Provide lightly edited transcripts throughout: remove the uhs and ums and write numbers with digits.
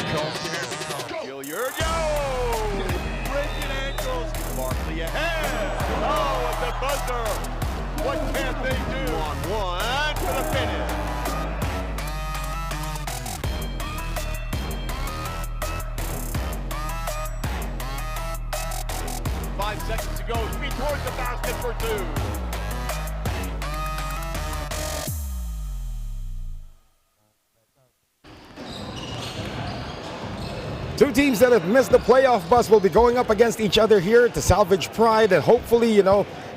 Gilliard, yo! Breaking ankles. Barkley ahead. Oh, at the buzzer. What can they do? On one to the finish. Five seconds to go. Speed towards the basket for two. Two teams that have missed the playoff bus will be going up against each other here to salvage pride and hopefully,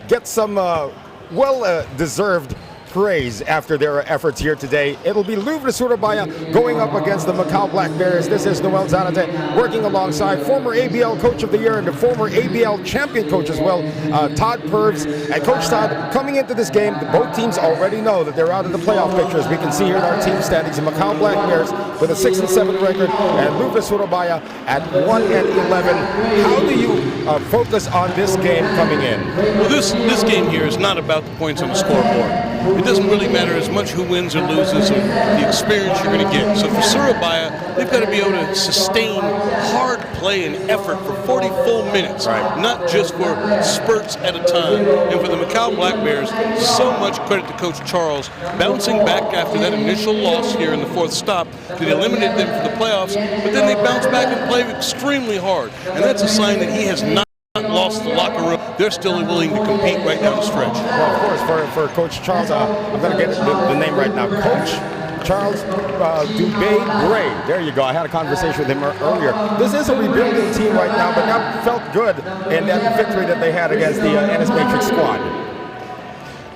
get some well-deserved praise after their efforts here today. It'll be Lourve Surabaya going up against the Macau Black Bears. This is Noel Zanate working alongside former ABL Coach of the Year and the former ABL Champion Coach as well, Todd Purves. And Coach Todd, coming into this game, both teams already know that they're out of the playoff picture. As we can see here in our team standings, the Macau Black Bears with a 6-7 record and Lourve Surabaya at 1-11. How do you focus on this game coming in? Well, this game here is not about the points on the scoreboard. It doesn't really matter as much who wins or loses or the experience you're going to get. So for Surabaya, they've got to be able to sustain hard play and effort for 40 full minutes, not just for spurts at a time. And for the Macau Black Bears, so much credit to Coach Charles, bouncing back after that initial loss here in the fourth stop that eliminated them for the playoffs, but then they bounced back and played extremely hard. And that's a sign that he has not lost the locker room. They're still willing to compete right down the stretch. Well, of course, for Coach Charles, I'm going to get the name right now. Coach Charles Dubé Gray. There you go. I had a conversation with him earlier. This is a rebuilding team right now, but that felt good in that victory that they had against the NS Matrix squad.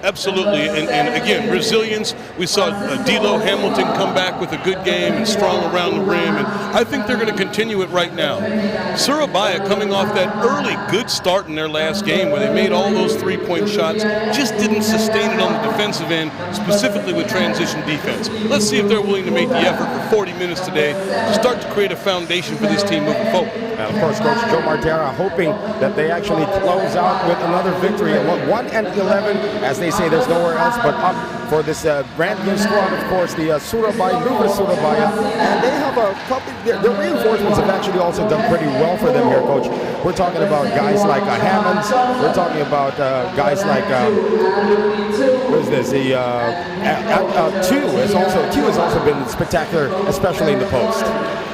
Absolutely, and again, resilience. We saw D'Lo Hamilton come back with a good game and strong around the rim, and I think they're going to continue it right now. Surabaya, coming off that early good start in their last game where they made all those three-point shots, just didn't sustain it on the defensive end, specifically with transition defense. Let's see if they're willing to make the effort for 40 minutes today to start to create a foundation for this team moving forward. And of course, Coach Joe Martera hoping that they actually close out with another victory at 1-11, as they say there's nowhere else but up for this brand new squad. Of course, the Lourve Surabaya, and they have a couple. Their reinforcements have actually also done pretty well for them here, Coach. We're talking about guys like Hammonds. We're talking about guys like what is this? The Q has also been spectacular, especially in the post.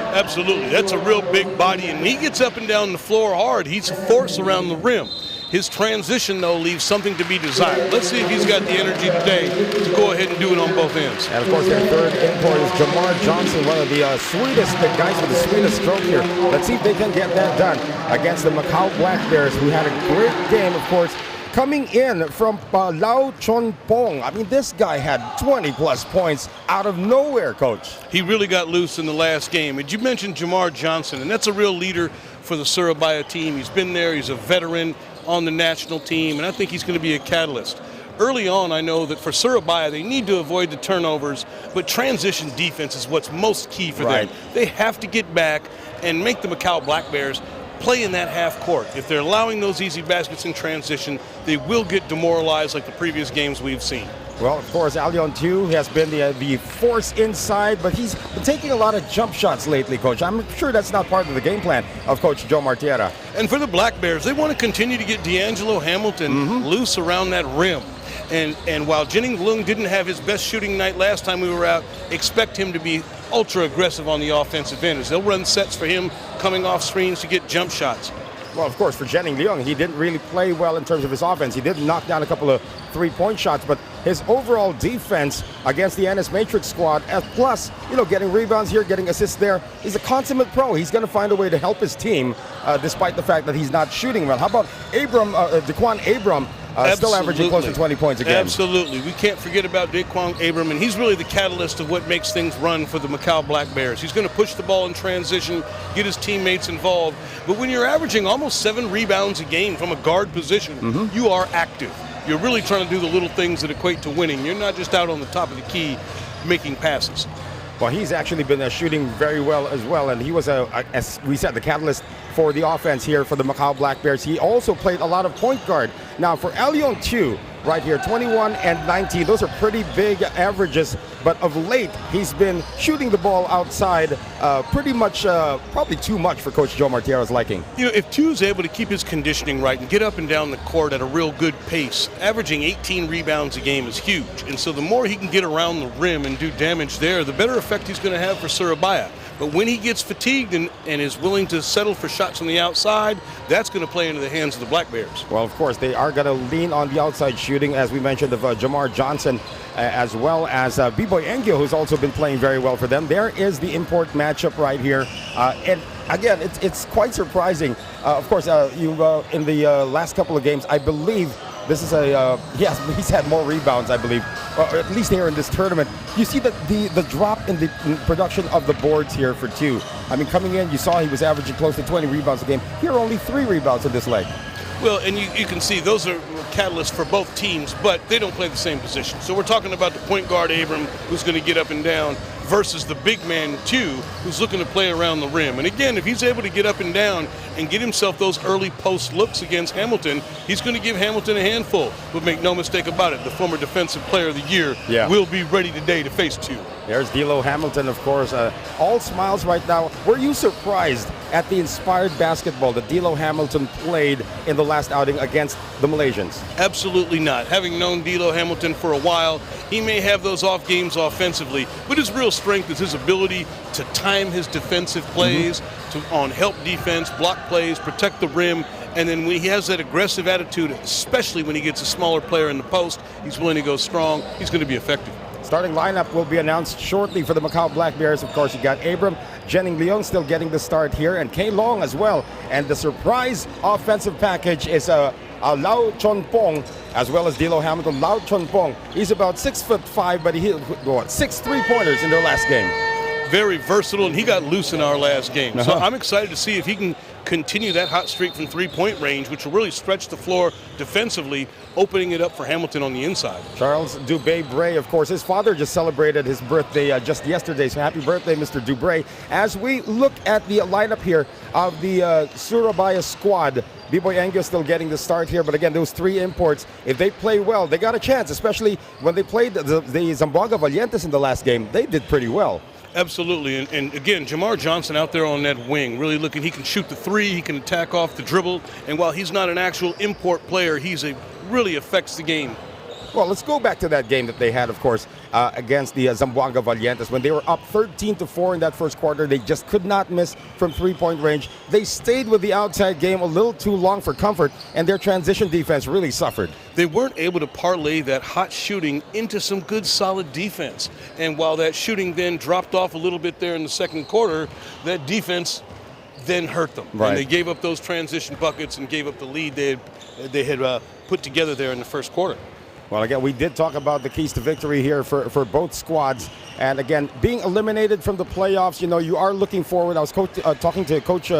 Absolutely, that's a real big body, and he gets up and down the floor hard. He's a force around the rim. His transition, though, leaves something to be desired. Let's see if he's got the energy today to go ahead and do it on both ends. And, of course, their third import is Jamar Johnson, one of the sweetest guys with the sweetest stroke here. Let's see if they can get that done against the Macau Black Bears, who had a great game, of course, coming in from Lao Chonpong. I mean, this guy had 20-plus points out of nowhere, Coach. He really got loose in the last game. And you mentioned Jamar Johnson, and that's a real leader for the Surabaya team. He's been there. He's a veteran on the national team, and I think he's going to be a catalyst. Early on, I know that for Surabaya, they need to avoid the turnovers, but transition defense is what's most key for them. They have to get back and make the Macau Black Bears play in that half court. If they're allowing those easy baskets in transition, they will get demoralized like the previous games we've seen. Well, of course, Alion too has been the force inside, but he's been taking a lot of jump shots lately, Coach. I'm sure that's not part of the game plan of Coach Joe Martera. And for the Black Bears, they want to continue to get D'Angelo Hamilton loose around that rim. And while Jennings Lung didn't have his best shooting night last time we were out, expect him to be ultra aggressive on the offensive end, as they'll run sets for him coming off screens to get jump shots. Well, of course, for Jennings Leung, he didn't really play well in terms of his offense. He did knock down a couple of three-point shots, but his overall defense against the NS Matrix squad, plus, getting rebounds here, getting assists there, he's a consummate pro. He's going to find a way to help his team, despite the fact that he's not shooting well. How about Daquan Abram? Still averaging close to 20 points a game. Absolutely. We can't forget about Daquan Abram, and he's really the catalyst of what makes things run for the Macau Black Bears. He's going to push the ball in transition, get his teammates involved. But when you're averaging almost 7 rebounds a game from a guard position, you are active. You're really trying to do the little things that equate to winning. You're not just out on the top of the key making passes. Well, he's actually been shooting very well as well, and he was, as we said, the catalyst for the offense here for the Macau Black Bears. He also played a lot of point guard. Now, for Alion Chu, right here, 21 and 19. Those are pretty big averages, but of late, he's been shooting the ball outside pretty much, probably too much for Coach Joe Martiero's liking. You know, if Tu's able to keep his conditioning right and get up and down the court at a real good pace, averaging 18 rebounds a game is huge. And so the more he can get around the rim and do damage there, the better effect he's going to have for Surabaya. But when he gets fatigued and is willing to settle for shots on the outside, that's going to play into the hands of the Black Bears. Well, of course, they are going to lean on the outside shooting, as we mentioned, of Jamar Johnson, as well as B-Boy Engyo, who's also been playing very well for them. There is the import matchup right here. And again, it's quite surprising. Of course, in the last couple of games, I believe this is he's had more rebounds, I believe, or at least here in this tournament. You see that the drop in the production of the boards here for two. I mean, coming in, you saw he was averaging close to 20 rebounds a game. Here, only 3 rebounds in this leg. Well, and you can see those are catalysts for both teams, but they don't play the same position. So we're talking about the point guard, Abram, who's going to get up and down, versus the big man, Tew, who's looking to play around the rim. And again, if he's able to get up and down and get himself those early post looks against Hamilton, he's going to give Hamilton a handful. But make no mistake about it, the former Defensive Player of the Year will be ready today to face Tew. There's D'Lo Hamilton, of course, all smiles right now. Were you surprised at the inspired basketball that D'Lo Hamilton played in the last outing against the Malaysians? Absolutely not. Having known D'Lo Hamilton for a while, he may have those off games offensively, but his real strength is his ability to time his defensive plays, on help defense, block plays, protect the rim, and then when he has that aggressive attitude, especially when he gets a smaller player in the post, he's willing to go strong, he's going to be effective. Starting lineup will be announced shortly for the Macau Black Bears. Of course, you got Abram, Jennings Leon still getting the start here, and K Long as well. And the surprise offensive package is Lau Chon Pong, as well as D'Lo Hamilton. Lau Chon Pong, he's about 6'5", but he hit 6 3-pointers in their last game. Very versatile, and he got loose in our last game. So I'm excited to see if he can continue that hot streak from three-point range, which will really stretch the floor defensively, opening it up for Hamilton on the inside. Charles Dubé Bray, of course, his father just celebrated his birthday just yesterday, so happy birthday, Mr. Dubray. As we look at the lineup here of the Surabaya squad, B-Boy Engyo still getting the start here, but again, those 3 imports, if they play well, they got a chance, especially when they played the Zamboanga Valientes in the last game. They did pretty well. Absolutely, and again, Jamar Johnson out there on that wing, really looking, he can shoot the 3, he can attack off the dribble, and while he's not an actual import player, really affects the game. Well, let's go back to that game that they had, of course, against the Zamboanga Valientes. When they were up 13-4 in that first quarter, they just could not miss from three-point range. They stayed with the outside game a little too long for comfort, and their transition defense really suffered. They weren't able to parlay that hot shooting into some good, solid defense. And while that shooting then dropped off a little bit there in the second quarter, that defense then hurt them. Right. And they gave up those transition buckets and gave up the lead they had put together there in the first quarter. Well, again, we did talk about the keys to victory here for both squads. And again, being eliminated from the playoffs, you are looking forward. I was talking to Coach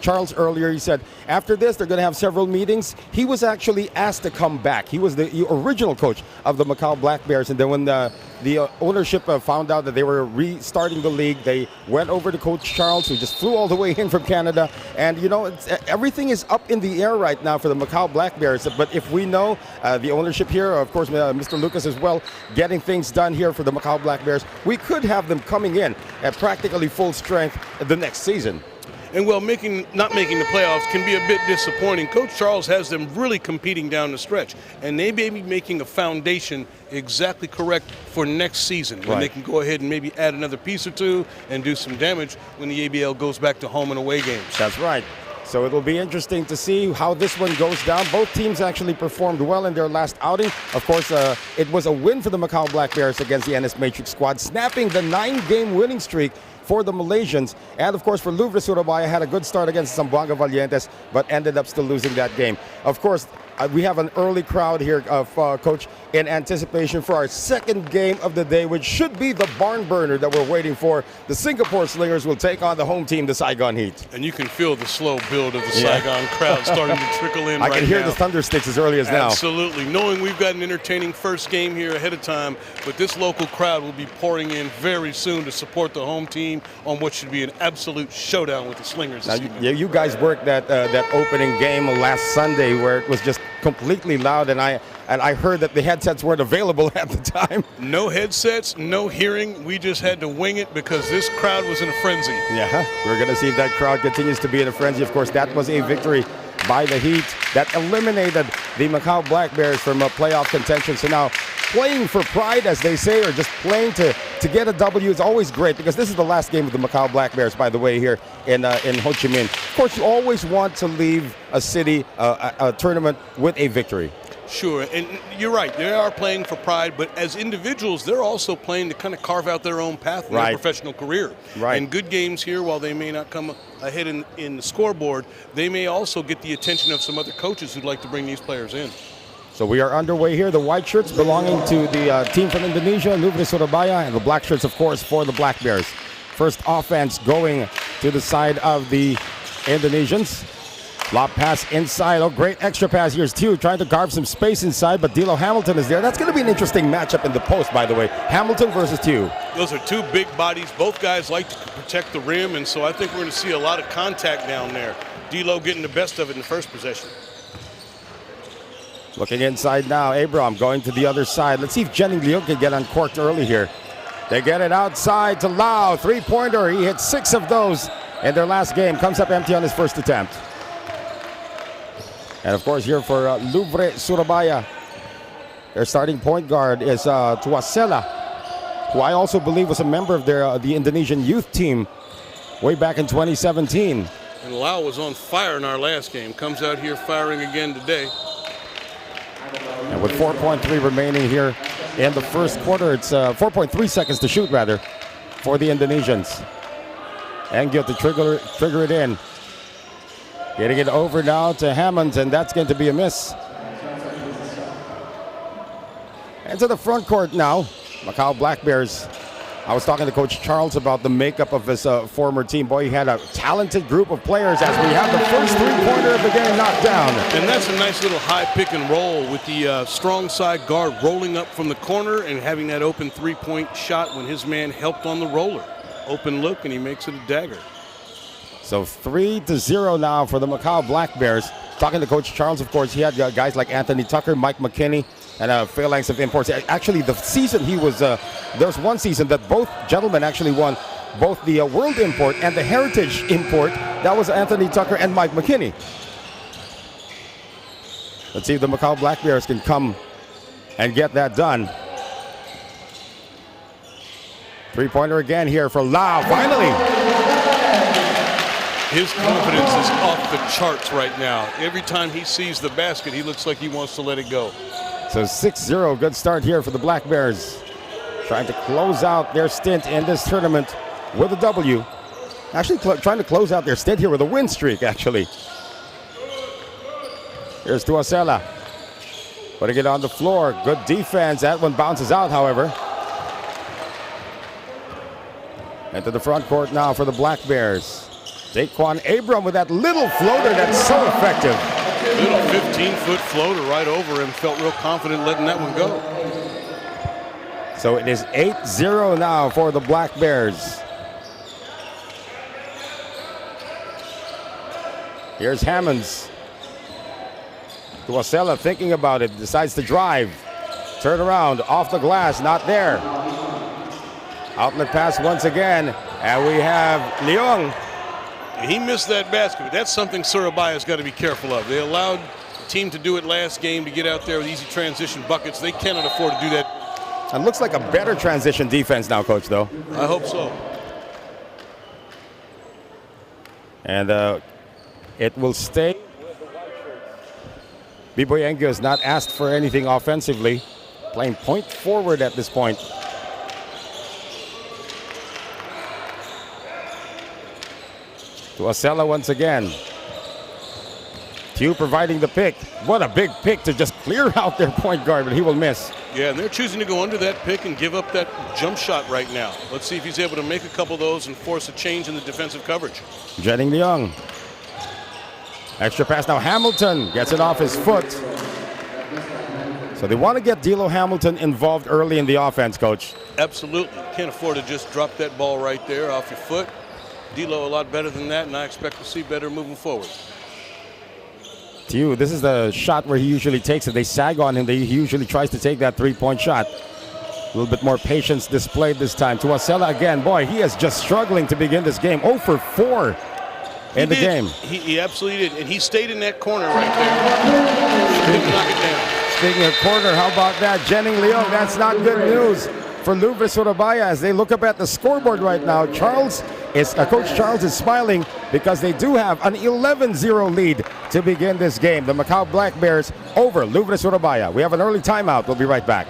Charles earlier. He said after this, they're going to have several meetings. He was actually asked to come back. He was the original coach of the Macau Black Bears. And then when the ownership found out that they were restarting the league, they went over to Coach Charles, who just flew all the way in from Canada. And, everything is up in the air right now for the Macau Black Bears. But if we know the ownership here, of course, Mr. Lucas as well, getting things done here for the Macau Black Bears, we could have them coming in at practically full strength the next season. And not making the playoffs can be a bit disappointing. Coach Charles has them really competing down the stretch, and they may be making a foundation exactly correct for next season, when they can go ahead and maybe add another piece or two and do some damage when the ABL goes back to home and away games. That's right. So it'll be interesting to see how this one goes down. Both teams actually performed well in their last outing. Of course, it was a win for the Macau Black Bears against the NS Matrix squad, snapping the 9-game winning streak for the Malaysians. And of course, for Lourve, Surabaya had a good start against Zamboanga Valientes, but ended up still losing that game. Of course, we have an early crowd here, Coach, in anticipation for our second game of the day, which should be the barn burner that we're waiting for. The Singapore Slingers will take on the home team, the Saigon Heat. And you can feel the slow build of the Saigon crowd starting to trickle in right now. I can hear the thunder sticks as early as now. Absolutely. Knowing we've got an entertaining first game here ahead of time, but this local crowd will be pouring in very soon to support the home team on what should be an absolute showdown with the Slingers. Now, you guys worked that opening game last Sunday where it was just completely loud, and I heard that the headsets weren't available at the time. No headsets, no hearing. We just had to wing it because this crowd was in a frenzy. Yeah, we're going to see if that crowd continues to be in a frenzy. Of course, that was a victory by the Heat that eliminated the Macau Black Bears from a playoff contention. So now playing for pride, as they say, or just playing to get a W is always great, because this is the last game of the Macau Black Bears, by the way, here in Ho Chi Minh. Of course, you always want to leave a city, a tournament with a victory. Sure, and you're right. They are playing for pride, but as individuals, they're also playing to kind of carve out their own path in their professional career. Right. And good games here, while they may not come ahead in the scoreboard, they may also get the attention of some other coaches who'd like to bring these players in. So we are underway here. The white shirts belonging to the team from Indonesia, Lourve, Surabaya, and the black shirts, of course, for the Black Bears. First offense going to the side of the Indonesians. Lob pass inside. Oh, great extra pass. Here's Tew trying to carve some space inside, but D'Lo Hamilton is there. That's going to be an interesting matchup in the post, by the way. Hamilton versus Tew. Those are two big bodies. Both guys like to protect the rim, and so I think we're going to see a lot of contact down there. D'Lo getting the best of it in the first possession. Looking inside now. Abram going to the other side. Let's see if Jenning Leung can get uncorked early here. They get it outside to Lau. Three-pointer. He hit 6 of those in their last game. Comes up empty on his first attempt. And of course, here for Lourve Surabaya, their starting point guard is Tuasela, who I also believe was a member of the Indonesian youth team way back in 2017. And Lau was on fire in our last game. Comes out here firing again today. And with 4.3 remaining here in the first quarter, it's 4.3 seconds to shoot, rather, for the Indonesians. And get to trigger it in. Getting it over now to Hammond, and that's going to be a miss. And to the front court now, Macau Black Bears. I was talking to Coach Charles about the makeup of his former team. Boy, he had a talented group of players as we have the first three-pointer of the game knocked down. And that's a nice little high pick and roll with the strong side guard rolling up from the corner and having that open three-point shot when his man helped on the roller. Open look, and he makes it a dagger. So 3-0 now for the Macau Black Bears. Talking to Coach Charles, of course, he had guys like Anthony Tucker, Mike McKinney, and a phalanx of imports. Actually, the season he was, there's one season that both gentlemen actually won both the World Import and the Heritage Import. That was Anthony Tucker and Mike McKinney. Let's see if the Macau Black Bears can come and get that done. Three-pointer again here for Lau, finally. His confidence is off the charts right now. Every time he sees the basket, he looks like he wants to let it go. So 6-0, good start here for the Black Bears. Trying to close out their stint in this tournament with a W. Actually, trying to close out their stint here with a win streak, actually. Here's Tuasela. Putting it on the floor. Good defense. That one bounces out, however. Into the front court now for the Black Bears. Daquan Abram with that little floater that's so effective. Little 15-foot floater right over him. Felt real confident letting that one go. So it is 8-0 now for the Black Bears. Here's Hammonds. Tuasela thinking about it, decides to drive. Turn around, off the glass, not there. Outlet pass once again, and we have Leung. He missed that basket. That's something Surabaya's got to be careful of. They allowed the team to do it last game to get out there with easy transition buckets. They cannot afford to do that. And looks like a better transition defense now, Coach, though. I hope so. And it will stay with the white shirts. B-Boy Engu has not asked for anything offensively. Playing point forward at this point. Tuasela once again. Tew providing the pick. What a big pick to just clear out their point guard, but he will miss. Yeah, and they're choosing to go under that pick and give up that jump shot right now. Let's see if he's able to make a couple of those and force a change in the defensive coverage. Jenning Leung. Extra pass now. Hamilton gets it off his foot. So they want to get D'Lo Hamilton involved early in the offense, Coach. Absolutely. Can't afford to just drop that ball right there off your foot. D'Lo a lot better than that, and I expect to see better moving forward. Tiu, this is the shot where he usually takes it. They sag on him. He usually tries to take that three-point shot. A little bit more patience displayed this time. Tuasela again. Boy, he is just struggling to begin this game. 0 for 4 in the game. He absolutely did. And he stayed in that corner right there. Didn't knock it down. Speaking of corner, how about that? Jennings Leong, that's not good news for Lourve Surabaya as they look up at the scoreboard right now. Coach Charles is smiling because they do have an 11-0 lead to begin this game. The Macau Black Bears over Lourve Surabaya. We have an early timeout. We'll be right back.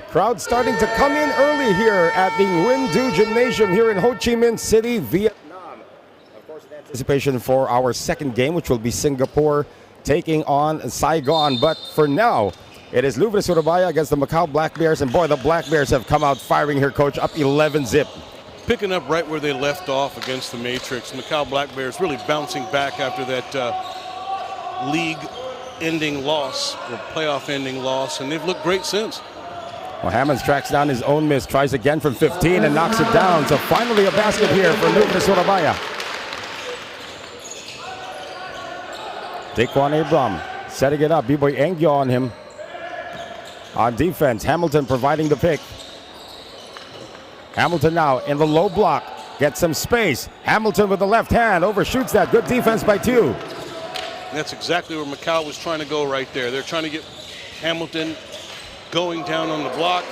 Crowd starting to come in early here at the Nguyen Du Gymnasium here in Ho Chi Minh City, Vietnam. Of course, in anticipation for our second game, which will be Singapore taking on Saigon. But for now, it is Lourve Surabaya against the Macau Black Bears. And boy, the Black Bears have come out firing here, Coach, up 11-zip. Picking up right where they left off against the Matrix. Macau Black Bears really bouncing back after that league-ending loss, or playoff-ending loss, and they've looked great since. Well, Hammonds tracks down his own miss, tries again from 15 and knocks it down. So finally a basket here for Lourve Surabaya. Daquan Abram setting it up. B-Boy Engyo on him. On defense, Hamilton providing the pick. Hamilton now in the low block. Gets some space. Hamilton with the left hand overshoots that. Good defense by Tiu. And that's exactly where Macau was trying to go right there. They're trying to get Hamilton going down on the block.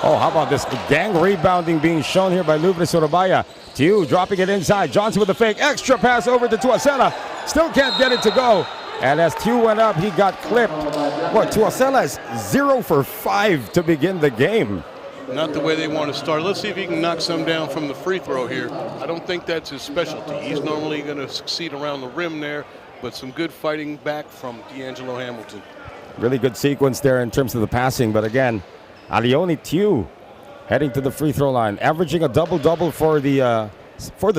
Oh, how about this gang rebounding being shown here by Lourve Surabaya. Tiu dropping it inside. Johnson with the fake. Extra pass over to Tuasela. Still can't get it to go. And as Tiu went up, he got clipped. What, Tuasela is 0 for 5 to begin the game. Not the way they want to start. Let's see if he can knock some down from the free throw here. I don't think that's his specialty. He's normally going to succeed around the rim there, but some good fighting back from D'Angelo Hamilton. Really good sequence there in terms of the passing. But again, Alioni Tiu heading to the free throw line, averaging a double-double for the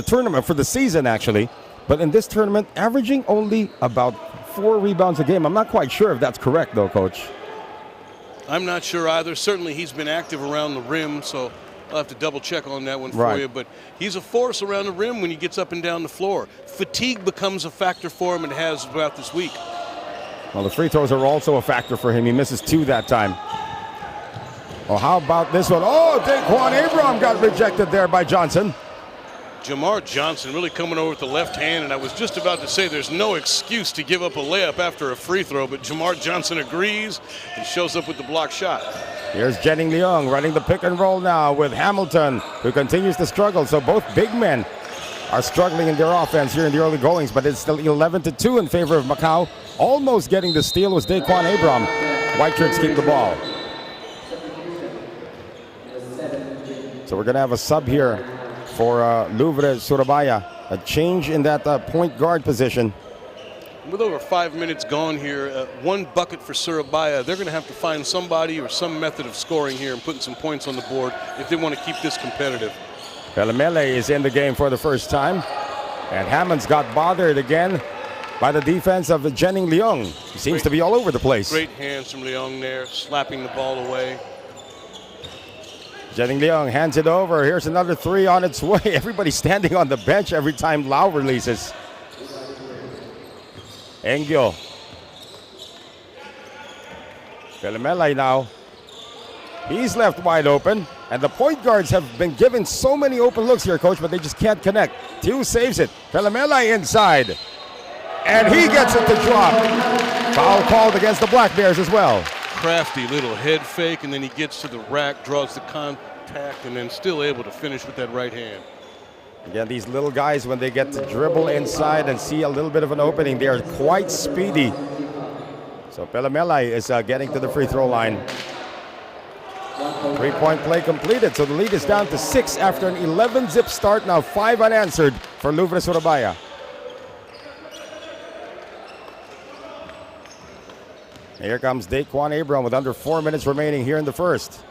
tournament, for the season actually. But in this tournament, averaging only about 4 rebounds a game. I'm not quite sure if that's correct though, Coach. I'm not sure either. Certainly he's been active around the rim, so I'll have to double check on that one for you. But he's a force around the rim when he gets up and down the floor. Fatigue becomes a factor for him and has throughout this week. Well, the free throws are also a factor for him. He misses 2 that time. Well, how about this one? Oh, Daquan Abram got rejected there by Johnson. Jamar Johnson really coming over with the left hand, and I was just about to say there's no excuse to give up a layup after a free throw, but Jamar Johnson agrees and shows up with the block shot. Here's Jennings Leong running the pick and roll now with Hamilton, who continues to struggle. So both big men are struggling in their offense here in the early goings, but it's still 11-2 in favor of Macau. Almost getting the steal was Daquan Abram. White shirts keep the ball. So we're going to have a sub here for Lourve Surabaya. A change in that point guard position. With over 5 minutes gone here, 1 bucket for Surabaya. They're going to have to find somebody or some method of scoring here and putting some points on the board if they want to keep this competitive. Pelemele is in the game for the first time. And Hammonds got bothered again by the defense of Jennings Leong. He seems to be all over the place. Great hands from Leong there, slapping the ball away. Jennings Leong hands it over. Here's another 3 on its way. Everybody standing on the bench every time Lau releases. Engyo. Pelemele now. He's left wide open. And the point guards have been given so many open looks here, Coach, but they just can't connect. Tiu saves it. Pelemele inside. And he gets it to drop. Foul called against the Black Bears as well. Crafty little head fake, and then he gets to the rack, draws the contact, and then still able to finish with that right hand. Again, these little guys, when they get to dribble inside and see a little bit of an opening, they are quite speedy. So Pelamelay is getting to the free throw line. 3-point play completed, so the lead is down to 6 after an 11-zip start. Now 5 unanswered for Lourve Surabaya. Here comes Daquan Abram with under 4 minutes remaining here in the first.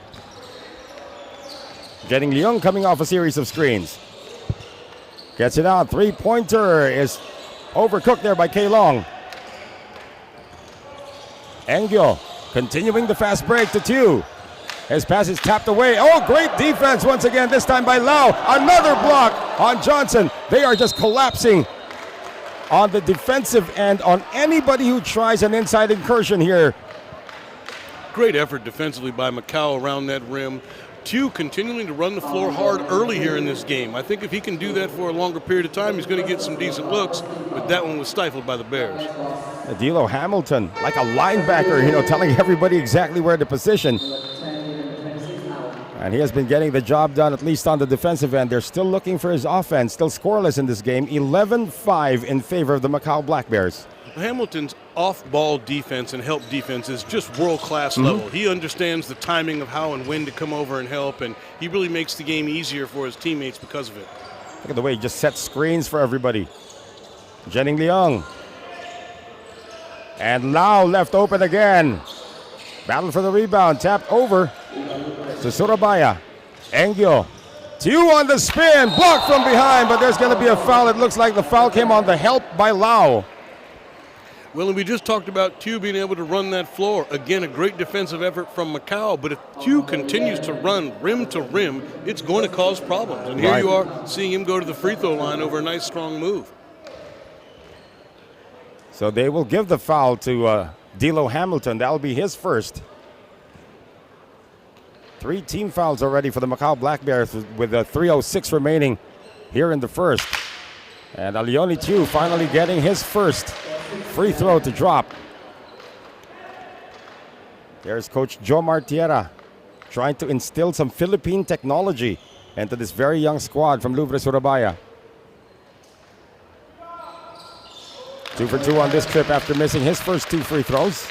Getting Leung coming off a series of screens. Gets it out. 3-pointer is overcooked there by K. Long. Engyo continuing the fast break to 2. His pass is tapped away. Oh, great defense once again, this time by Lau. Another block on Johnson. They are just collapsing on the defensive end on anybody who tries an inside incursion here. Great effort defensively by Macau around that rim. Tew continuing to run the floor hard early here in this game. I think if he can do that for a longer period of time, he's going to get some decent looks, but that one was stifled by the Bears. Adilo Hamilton, like a linebacker, telling everybody exactly where to position. And he has been getting the job done, at least on the defensive end. They're still looking for his offense, still scoreless in this game. 11-5 in favor of the Macau Black Bears. Hamilton's off-ball defense and help defense is just world-class level. He understands the timing of how and when to come over and help, and he really makes the game easier for his teammates because of it. Look at the way he just sets screens for everybody. Jenning Leung. And Lau left open again. Battle for the rebound, tapped over to Surabaya. Engyo. Tew on the spin, blocked from behind, but there's going to be a foul. It looks like the foul came on the help by Lau. Well, and we just talked about Tew being able to run that floor. Again, a great defensive effort from Macau, but if Tew continues to run rim to rim, it's going to cause problems. And here you are seeing him go to the free throw line over a nice, strong move. So they will give the foul to D'Lo Hamilton. That'll be his first. 3 team fouls already for the Macau Black Bears with 3:06 remaining here in the first. And Alioni Tew finally getting his first free throw to drop. There's Coach Joe Martiera trying to instill some Philippine technology into this very young squad from Lourve Surabaya. 2 for 2 on this trip after missing his first 2 free throws.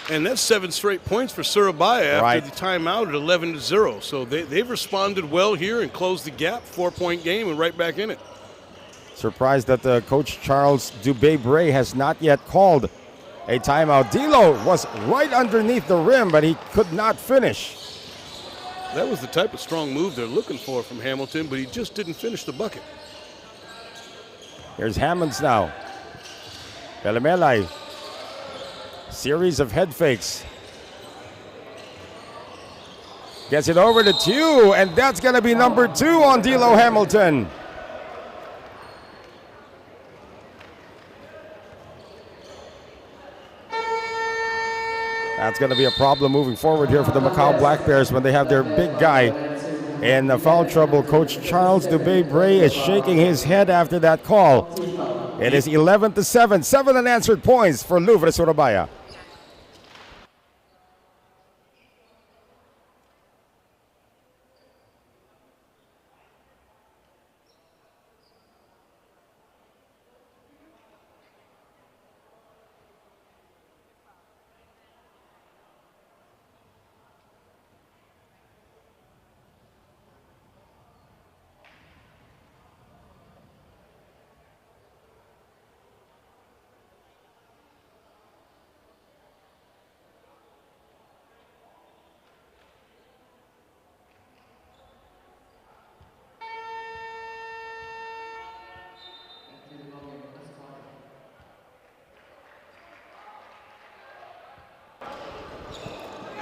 And that's 7 straight points for Surabaya after the timeout at 11-0. So they've responded well here and closed the gap. 4-point game and right back in it. Surprised that Coach Charles Dubé-Bray has not yet called a timeout. D'Lo was right underneath the rim, but he could not finish. That was the type of strong move they're looking for from Hamilton, but he just didn't finish the bucket. Here's Hammonds now. Pelamelay. Series of head fakes. Gets it over to Tew, and that's going to be number 2 on D'Lo Hamilton. That's going to be a problem moving forward here for the Macau Black Bears when they have their big guy in foul trouble. Coach Charles Dubé-Bray is shaking his head after that call. It is 11-7, 7 unanswered points for Lourve Surabaya.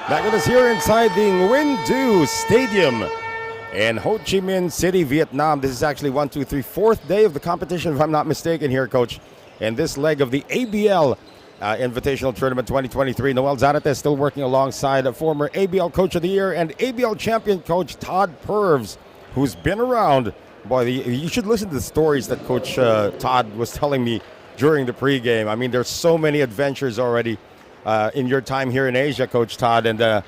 Back with us here inside the Nguyen Du Stadium in Ho Chi Minh City, Vietnam. This is actually 4th day of the competition, if I'm not mistaken here, Coach. And this leg of the ABL Invitational Tournament 2023. Noel Zarate still working alongside a former ABL Coach of the Year and ABL Champion Coach Todd Purves, who's been around. Boy, you should listen to the stories that Coach Todd was telling me during the pregame. I mean, there's so many adventures already in your time here in Asia, Coach Todd, and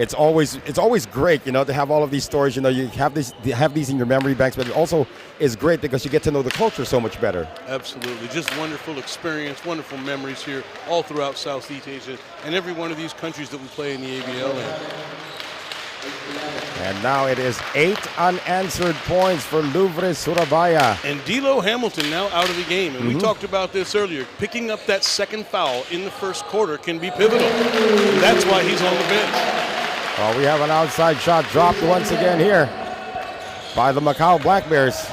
it's always great, you know, to have all of these stories. You know, you have these in your memory banks, but it also is great because you get to know the culture so much better. Absolutely, just wonderful experience, wonderful memories here all throughout Southeast Asia and every one of these countries that we play in the ABL in. And now it is 8 unanswered points for Lourve Surabaya. And D'Lo Hamilton now out of the game. And we talked about this earlier. Picking up that second foul in the first quarter can be pivotal. And that's why he's on the bench. Well, we have an outside shot dropped once again here by the Macau Black Bears.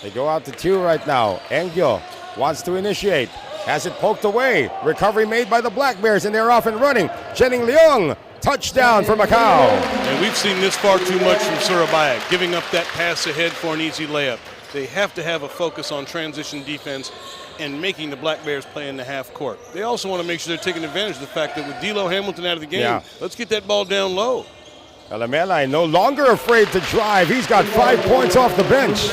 They go out to 2 right now. Engyo wants to initiate. Has it poked away. Recovery made by the Black Bears, and they're off and running. Jenning Leung, touchdown for Macau. And we've seen this far too much from Surabaya, giving up that pass ahead for an easy layup. They have to have a focus on transition defense and making the Black Bears play in the half court. They also want to make sure they're taking advantage of the fact that with D'Lo Hamilton out of the game, let's get that ball down low. Alamela no longer afraid to drive. He's got 5 points off the bench.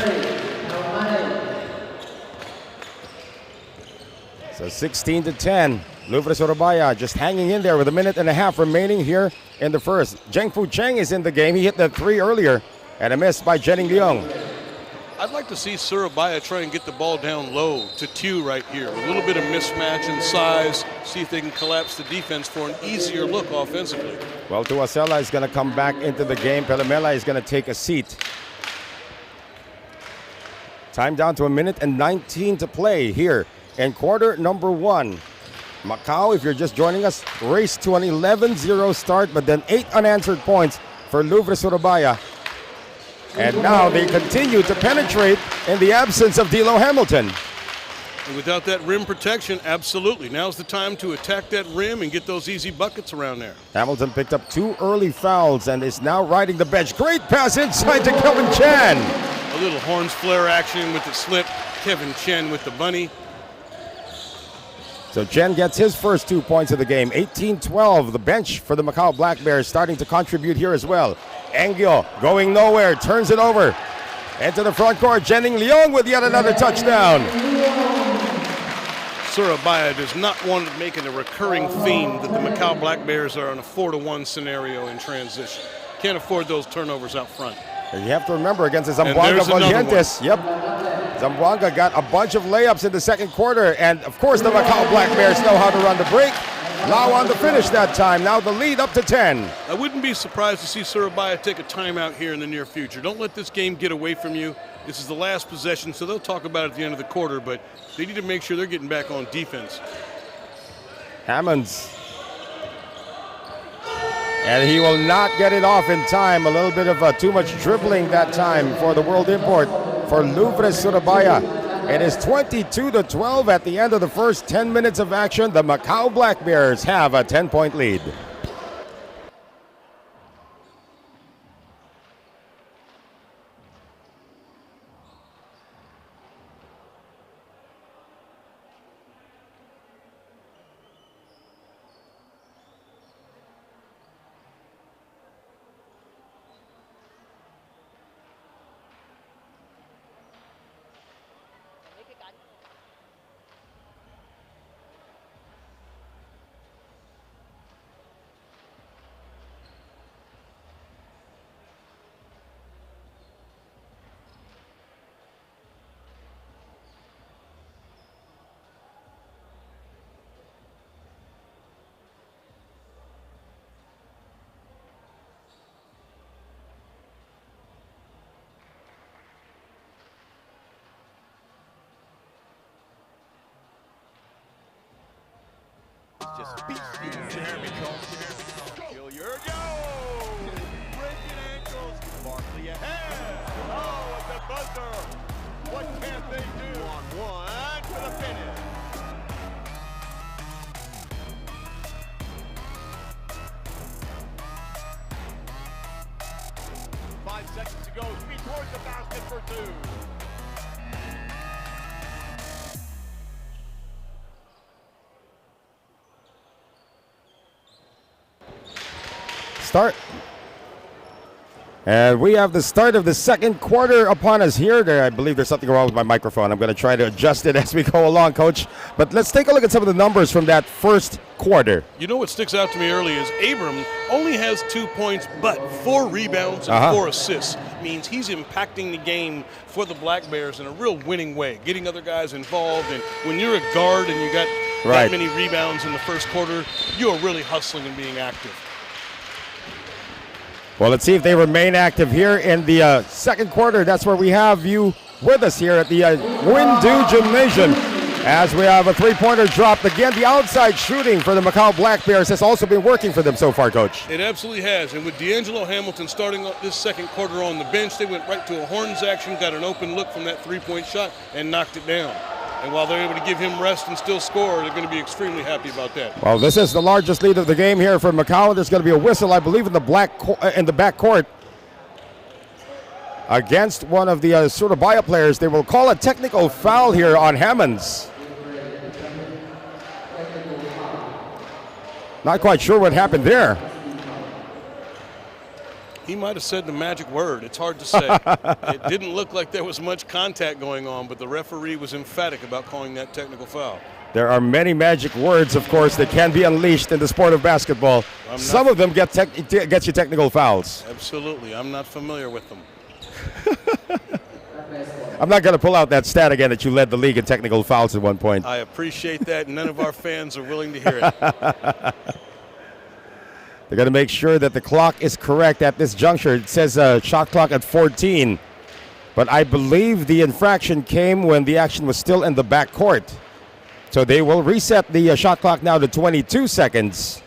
So 16-10, Lourve Surabaya just hanging in there with 1.5 minutes remaining here in the first. Zhengfu Cheng is in the game. He hit that 3 earlier and a miss by Jenning Leung. I'd like to see Surabaya try and get the ball down low to 2 right here. A little bit of mismatch in size, see if they can collapse the defense for an easier look offensively. Well, Tuasela is going to come back into the game. Pelamela is going to take a seat. Time down to 1 minute and 19 to play here in quarter number 1. Macau, if you're just joining us, raced to an 11-0 start, but then 8 unanswered points for Lourve Surabaya. And now they continue to penetrate in the absence of D'Lo Hamilton. And without that rim protection, absolutely. Now's the time to attack that rim and get those easy buckets around there. Hamilton picked up 2 early fouls and is now riding the bench. Great pass inside to Kevin Chen. A little horns flare action with the slip. Kevin Chen with the bunny. So Chen gets his first 2 points of the game. 18-12, the bench for the Macau Black Bears starting to contribute here as well. Engyo going nowhere, turns it over. Into the front court, Jenning Leung with yet another touchdown. Surabaya does not want to make it a recurring theme that the Macau Black Bears are in a 4-to-1 scenario in transition. Can't afford those turnovers out front. And you have to remember against the Zamboanga Valientes. Yep. Zamboanga got a bunch of layups in the second quarter. And of course the Macau Black Bears know how to run the break. Lau on the finish that time. Now the lead up to 10. I wouldn't be surprised to see Surabaya take a timeout here in the near future. Don't let this game get away from you. This is the last possession, so they'll talk about it at the end of the quarter, but they need to make sure they're getting back on defense. Hammonds. And he will not get it off in time. A little bit of too much dribbling that time for the world import for Lourve Surabaya. It is 22-12 at the end of the first 10 minutes of action. The Macau Black Bears have a 10-point lead. Just beat you. Jeremy Jones. Gilliard, yo! Breaking ankles. Barkley ahead. Oh, at the buzzer. What can they do? On 1 for the finish. Five seconds to go. Speed towards the basket for 2. Start. And we have the start of the second quarter upon us here. I believe there's something wrong with my microphone. I'm going to try to adjust it as we go along, Coach. But let's take a look at some of the numbers from that first quarter. You know what sticks out to me early is Abram only has 2 points, but 4 rebounds and 4 assists. Means he's impacting the game for the Black Bears in a real winning way, getting other guys involved. And when you're a guard and you got that many rebounds in the first quarter, you're really hustling and being active. Well, let's see if they remain active here in the second quarter. That's where we have you with us here at the Windu Gymnasium. As we have a three-pointer dropped. Again, the outside shooting for the Macau Black Bears has also been working for them so far, Coach. It absolutely has. And with D'Angelo Hamilton starting this second quarter on the bench, they went right to a horns action, got an open look from that three-point shot, and knocked it down. And while they're able to give him rest and still score, they're going to be extremely happy about that. Well, this is the largest lead of the game here for Macau. There's going to be a whistle, I believe, in the back court against one of the Surabaya players. They will call a technical foul here on Hammonds. Not quite sure what happened there. He might have said the magic word. It's hard to say. It didn't look like there was much contact going on, but the referee was emphatic about calling that technical foul. There are many magic words, of course, that can be unleashed in the sport of basketball. Some of them get you technical fouls. Absolutely. I'm not familiar with them. I'm not going to pull out that stat again that you led the league in technical fouls at one point. I appreciate that. None of our fans are willing to hear it. They're going to make sure that the clock is correct at this juncture. It says shot clock at 14. But I believe the infraction came when the action was still in the back court. So they will reset the shot clock now to 22 seconds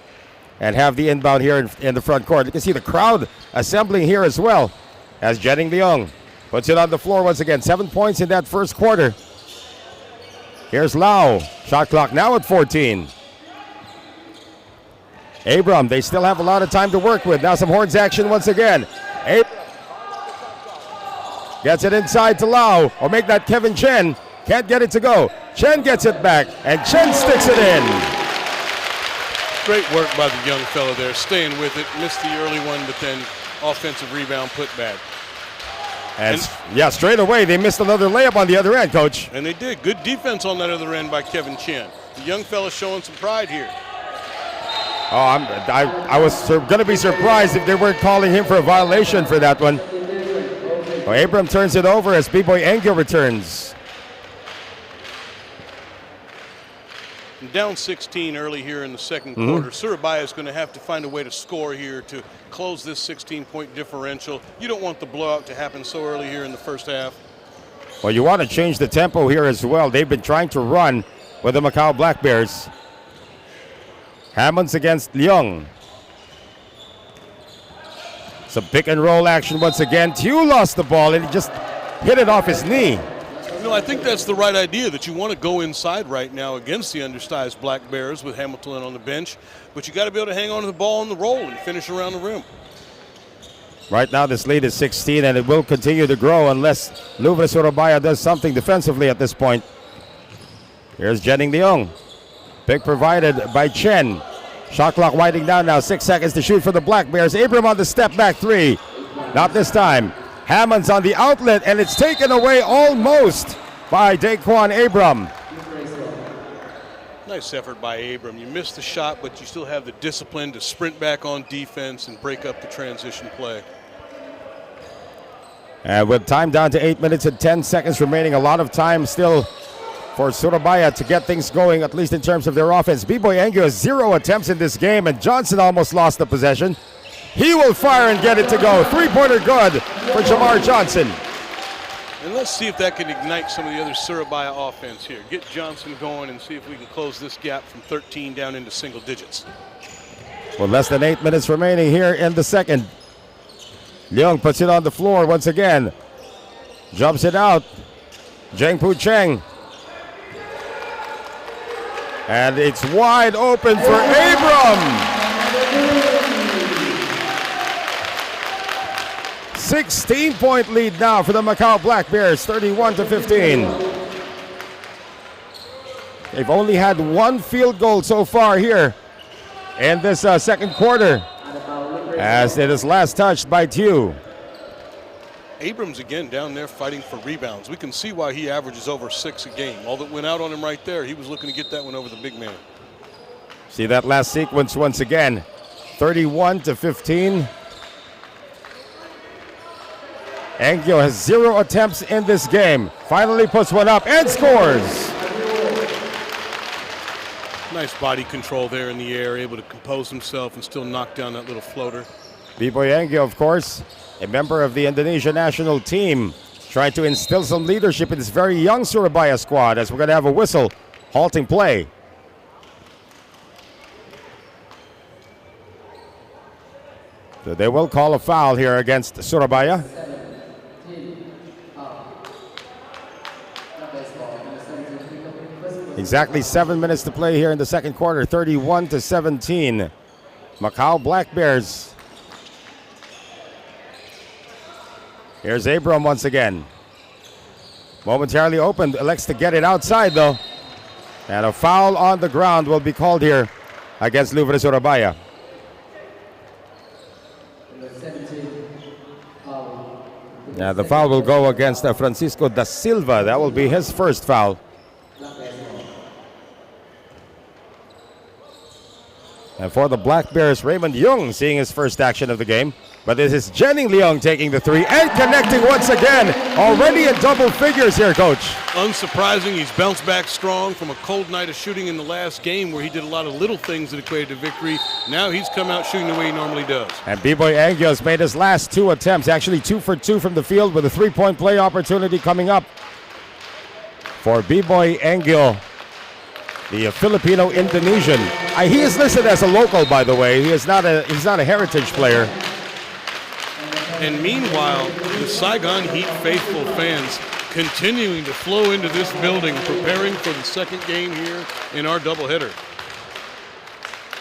and have the inbound here in the front court. You can see the crowd assembling here as well as Jennings Leong puts it on the floor once again. 7 points in that first quarter. Here's Lau. Shot clock now at 14. Abram, they still have a lot of time to work with. Now some horns action once again. Abram gets it inside to Lau, or make that Kevin Chen. Can't get it to go. Chen gets it back, and Chen sticks it in. Great work by the young fellow there, staying with it. Missed the early one, but then offensive rebound put back. And yeah, straight away they missed another layup on the other end, Coach. And they did. Good defense on that other end by Kevin Chen. The young fellow showing some pride here. Oh, I was going to be surprised if they weren't calling him for a violation for that one. Well, Abram turns it over as B-Boy Engel returns. Down 16 early here in the second quarter. Surabaya is going to have to find a way to score here to close this 16-point differential. You don't want the blowout to happen so early here in the first half. Well, you want to change the tempo here as well. They've been trying to run with the Macau Black Bears. Hammonds against Leong. Some pick and roll action once again. Tew lost the ball and he just hit it off his knee. You know, I think that's the right idea, that you want to go inside right now against the undersized Black Bears with Hamilton on the bench, but you got to be able to hang on to the ball on the roll and finish around the rim. Right now this lead is 16 and it will continue to grow unless Lourve Surabaya does something defensively at this point. Here's Jennings Leong. Pick provided by Chen. Shot clock winding down now. 6 seconds to shoot for the Black Bears. Abram on the step back three. Not this time. Hammonds on the outlet, and it's taken away almost by Daquan Abram. Nice effort by Abram. You missed the shot, but you still have the discipline to sprint back on defense and break up the transition play. And with time down to 8 minutes and 10 seconds remaining, a lot of time still for Surabaya to get things going, at least in terms of their offense. B-Boy Engel has 0 attempts in this game, and Johnson almost lost the possession. He will fire and get it to go. Three-pointer good for Jamar Johnson. And let's see if that can ignite some of the other Surabaya offense here. Get Johnson going and see if we can close this gap from 13 down into single digits. With less than 8 minutes remaining here in the second. Leong puts it on the floor once again. Jumps it out. Jengpu Cheng. And it's wide open for Abram. 16-point lead now for the Macau Black Bears, 31-15. They've only had one field goal so far here in this second quarter, as it is last touched by Tew. Abrams again down there fighting for rebounds. We can see why he averages over 6 a game. All that went out on him right there, he was looking to get that one over the big man. See that last sequence once again. 31-15. Angio has 0 attempts in this game. Finally puts one up and scores. Nice body control there in the air, able to compose himself and still knock down that little floater. B-Boy Angio, of course, a member of the Indonesia national team, trying to instill some leadership in this very young Surabaya squad, as we're going to have a whistle halting play. So they will call a foul here against Surabaya. Exactly 7 minutes to play here in the second quarter, 31-17. Macau Black Bears. Here's Abram once again. Momentarily opened, elects to get it outside though. And a foul on the ground will be called here against Lourve Surabaya. Now the foul will go against Francisco da Silva. That will be his first foul. And for the Black Bears, Raymond Young seeing his first action of the game. But this is Jenning Leong taking the three and connecting once again. Already in double figures here, Coach. Unsurprising, he's bounced back strong from a cold night of shooting in the last game where he did a lot of little things that equated to victory. Now he's come out shooting the way he normally does. And B-Boy Angio has made his last 2 attempts, actually 2 for 2 from the field with a 3-point play opportunity coming up for B-Boy Angio, the Filipino Indonesian. He is listed as a local, by the way. He's not a heritage player. And meanwhile, the Saigon Heat faithful fans continuing to flow into this building, preparing for the second game here in our doubleheader.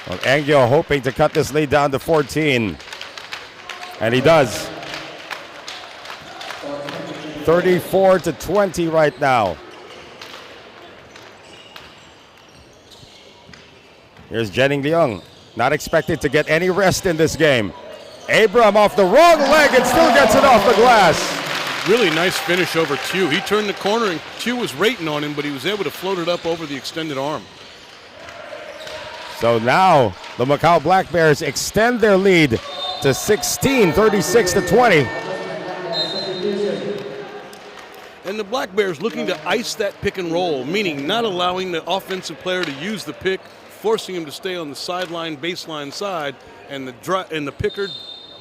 Well, Angio hoping to cut this lead down to 14. And he does. 34-20 right now. Here's Jenning Leong, not expected to get any rest in this game. Abram off the wrong leg and still gets it off the glass. Really nice finish over Q. He turned the corner and Q was rating on him, but he was able to float it up over the extended arm. So now the Macau Black Bears extend their lead to 16, 36-20. And the Black Bears looking to ice that pick and roll, meaning not allowing the offensive player to use the pick, forcing him to stay on the sideline, baseline side, and the picker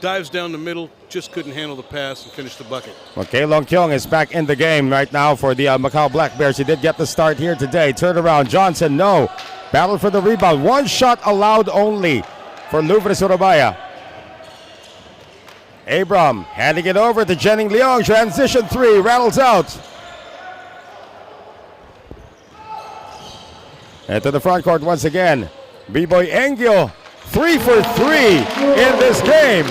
dives down the middle, just couldn't handle the pass and finish the bucket. Well, Kaelong Kyung is back in the game right now for the Macau Black Bears. He did get the start here today. Turnaround, Johnson, no. Battle for the rebound. 1 shot allowed only for Lourve Surabaya. Abram handing it over to Jenning Leong. Transition 3, rattles out. And to the front court once again. B-Boy Angio, 3 for 3 in this game.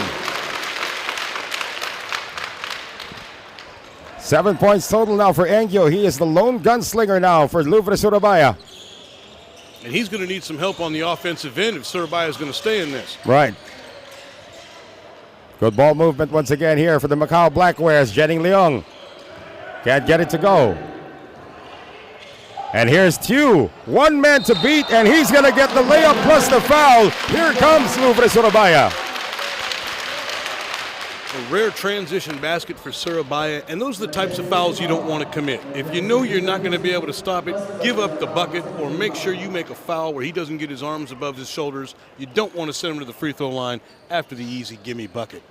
7 points total now for Angio. He is the lone gunslinger now for Lourve Surabaya. And he's going to need some help on the offensive end if Surabaya is going to stay in this. Right. Good ball movement once again here for the Macau Black Bears. Jenning Leong can't get it to go. And here's Tew, 1 man to beat, and he's going to get the layup plus the foul. Here comes Lourve Surabaya. A rare transition basket for Surabaya, and those are the types of fouls you don't want to commit. If you know you're not going to be able to stop it, give up the bucket or make sure you make a foul where he doesn't get his arms above his shoulders. You don't want to send him to the free throw line after the easy gimme bucket.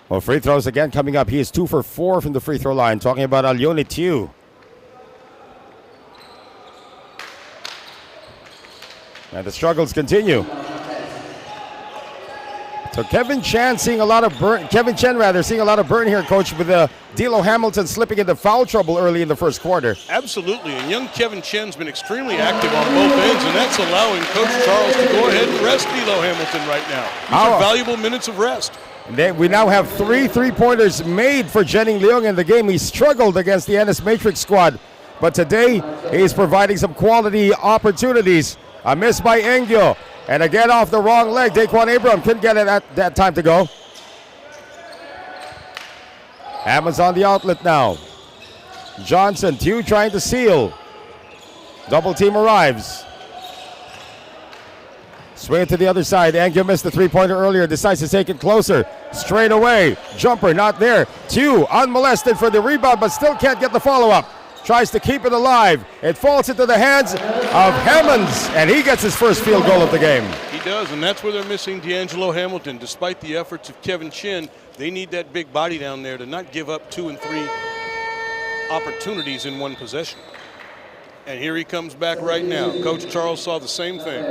Well, free throws again coming up. He is 2 for 4 from the free throw line. Talking about Alyone Tew. And the struggles continue. So Kevin Chen seeing a lot of burn. Kevin Chen seeing a lot of burn here, Coach, with D'Lo Hamilton slipping into foul trouble early in the first quarter. Absolutely, and young Kevin Chen's been extremely active on both ends, and that's allowing Coach Charles to go ahead and rest D'Lo Hamilton right now. These are valuable minutes of rest. We now have 3 3-pointers made for Jenning Leong in the game. He struggled against the Ennis Matrix squad, but today he's providing some quality opportunities. A miss by Angio. And again off the wrong leg. Daquan Abram couldn't get it at that time to go. Hammond's on the outlet now. Johnson, Tew trying to seal. Double team arrives. Swing it to the other side. Angel missed the three-pointer earlier. Decides to take it closer. Straight away. Jumper not there. Tew unmolested for the rebound, but still can't get the follow-up. Tries to keep it alive. It falls into the hands of Hammonds, and he gets his first field goal of the game. He does, and that's where they're missing D'Angelo Hamilton. Despite the efforts of Kevin Chin, they need that big body down there to not give up 2 and 3 opportunities in one possession. And here he comes back right now. Coach Charles saw the same thing.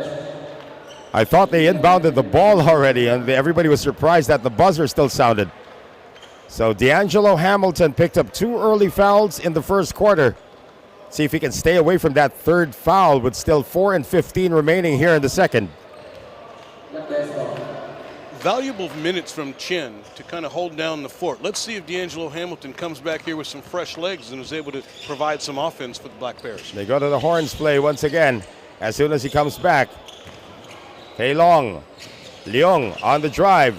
I thought they inbounded the ball already, and everybody was surprised that the buzzer still sounded. So D'Angelo Hamilton picked up 2 early fouls in the first quarter. See if he can stay away from that third foul with still 4 and 15 remaining here in the second. Valuable minutes from Chin to kind of hold down the fort. Let's see if D'Angelo Hamilton comes back here with some fresh legs and is able to provide some offense for the Black Bears. They go to the horns play once again as soon as he comes back. Hei Long, Leung on the drive.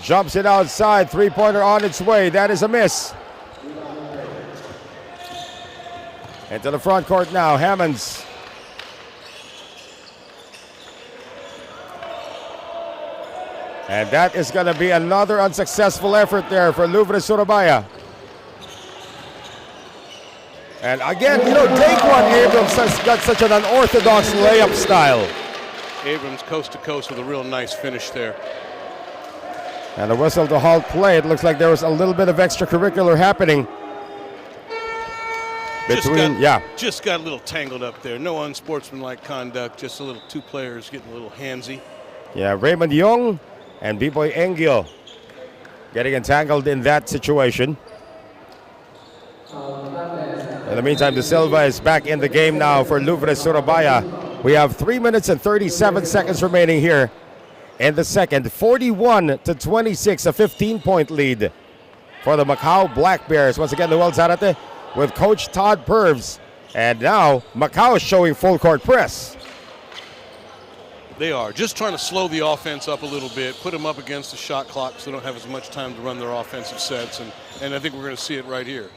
Jumps it outside, three-pointer on its way. That is a miss. Into the front court now, Hammonds. And that is going to be another unsuccessful effort there for Lourve Surabaya. And again, you know, Daquan Abrams has got such an unorthodox layup style. Abrams coast to coast with a real nice finish there. And a whistle to halt play. It looks like there was a little bit of extracurricular happening. Just got a little tangled up there. No unsportsmanlike conduct. Just a little 2 players getting a little handsy. Yeah, Raymond Young and B-Boy Engio getting entangled in that situation. In the meantime, De Silva is back in the game now for Lourve Surabaya. We have 3 minutes and 37 seconds remaining here in the second. 41-26, a 15-point lead for the Macau Black Bears. Once again, Noel Zarate with Coach Todd Purves. And now Macau is showing full court press. They are just trying to slow the offense up a little bit, put them up against the shot clock so they don't have as much time to run their offensive sets. And I think we're going to see it right here.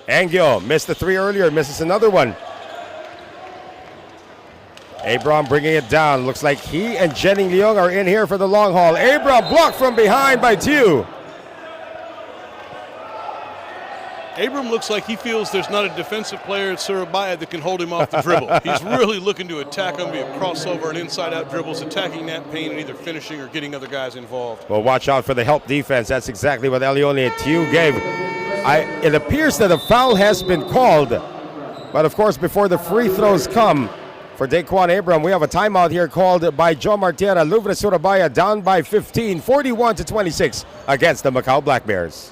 Angio missed the 3 earlier, misses another one. Abram bringing it down. Looks like he and Jennings Leung are in here for the long haul. Abram blocked from behind by Tew. Abram looks like he feels there's not a defensive player at Surabaya that can hold him off the dribble. He's really looking to attack him, be a crossover and inside-out dribbles, attacking that paint and either finishing or getting other guys involved. Well, watch out for the help defense. That's exactly what Elione Tew gave. It appears that a foul has been called, but of course, before the free throws come for Daquan Abram, we have a timeout here called by Joe Martera. Lourve Surabaya down by 15, 41-26 against the Macau Black Bears.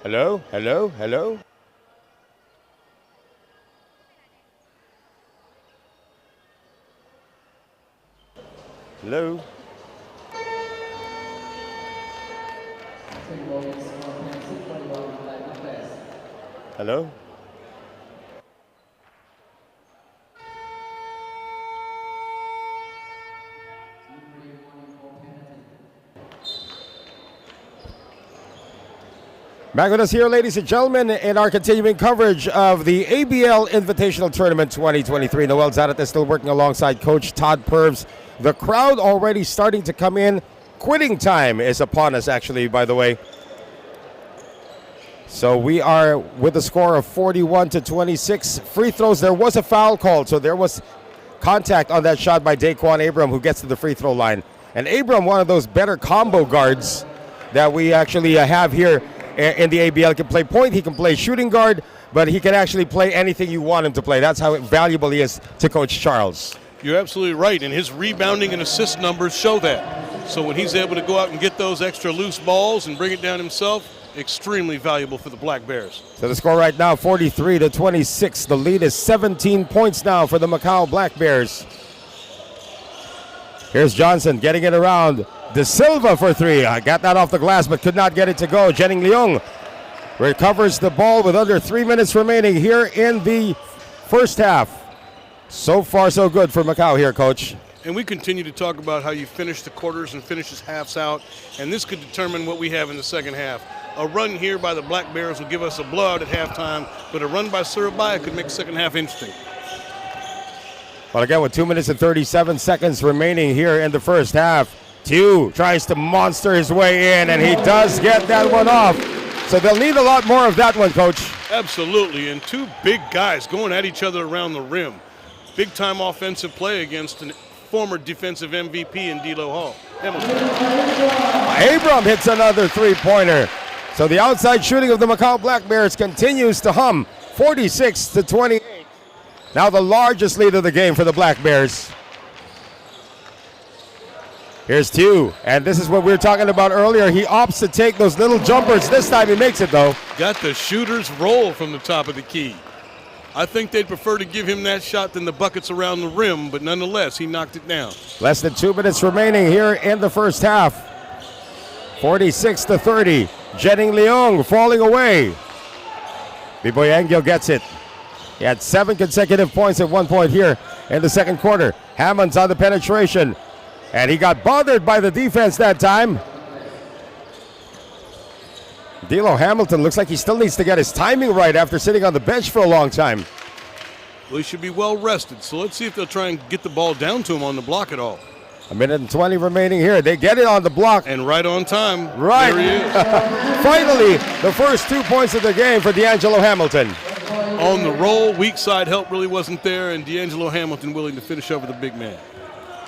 Hello, hello, hello. Hello. Hello. Back with us here, ladies and gentlemen, in our continuing coverage of the ABL Invitational Tournament 2023. Noel Zarate still working alongside Coach Todd Purves. The crowd already starting to come in. Quitting time is upon us, actually, by the way. So we are with a score of 41-26. Free throws, there was a foul called, so there was contact on that shot by Daquan Abram, who gets to the free throw line. And Abram, one of those better combo guards that we actually have here in the ABL. Can play point, he can play shooting guard, but he can actually play anything you want him to play. That's how valuable he is to Coach Charles. You're absolutely right, and his rebounding and assist numbers show that. So when he's able to go out and get those extra loose balls and bring it down himself, extremely valuable for the Black Bears. So the score right now, 43-26. The lead is 17 points now for the Macau Black Bears. Here's Johnson getting it around. De Silva for three. I got that off the glass but could not get it to go. Jenning Leung recovers the ball with under 3 minutes remaining here in the first half. So far, so good for Macau here, Coach. And we continue to talk about how you finish the quarters and finish halves out, and this could determine what we have in the second half. A run here by the Black Bears will give us a blowout at halftime, but a run by Surabaya could make the second half interesting. Well, again, with 2 minutes and 37 seconds remaining here in the first half, Tew tries to monster his way in, and he does get that one off. So they'll need a lot more of that one, Coach. Absolutely, and two big guys going at each other around the rim. Big-time offensive play against a former defensive MVP in D'Lo Hall. Abram hits another three-pointer. So the outside shooting of the Macau Black Bears continues to hum, 46-28. Now the largest lead of the game for the Black Bears. Here's Tew, and this is what we were talking about earlier. He opts to take those little jumpers. This time he makes it, though. Got the shooter's roll from the top of the key. I think they'd prefer to give him that shot than the buckets around the rim, but nonetheless, he knocked it down. Less than 2 minutes remaining here in the first half. 46-30. Jenning Leung falling away. B-Boy Angel gets it. He had 7 consecutive points at one point here in the second quarter. Hammond's on the penetration, and he got bothered by the defense that time. D'Lo Hamilton looks like he still needs to get his timing right after sitting on the bench for a long time. Well, he should be well rested, so let's see if they'll try and get the ball down to him on the block at all. A minute and 20 remaining here. They get it on the block. And right on time. Right. There he is. Finally, the first 2 points of the game for D'Angelo Hamilton. On the roll, weak side help really wasn't there, and D'Angelo Hamilton willing to finish over the big man.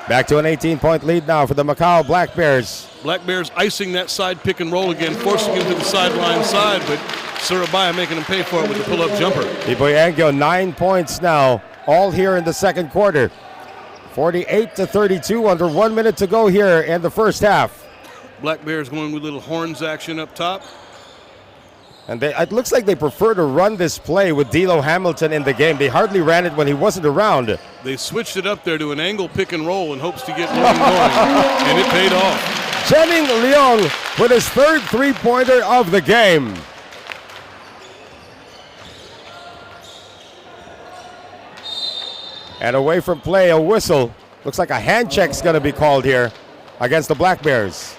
Back to an 18-point lead now for the Macau Black Bears. Black Bears icing that side pick and roll again, forcing him to the sideline side, but Surabaya making him pay for it with the pull-up jumper. B-Boy Angio, 9 points now, all here in the second quarter. 48-32, under 1 minute to go here in the first half. Black Bears going with little horns action up top. And it looks like they prefer to run this play with D'Lo Hamilton in the game. They hardly ran it when he wasn't around. They switched it up there to an angle pick and roll in hopes to get Leung going, and it paid off. Jenning Leung with his third three-pointer of the game. And away from play, a whistle. Looks like a hand check's going to be called here against the Black Bears.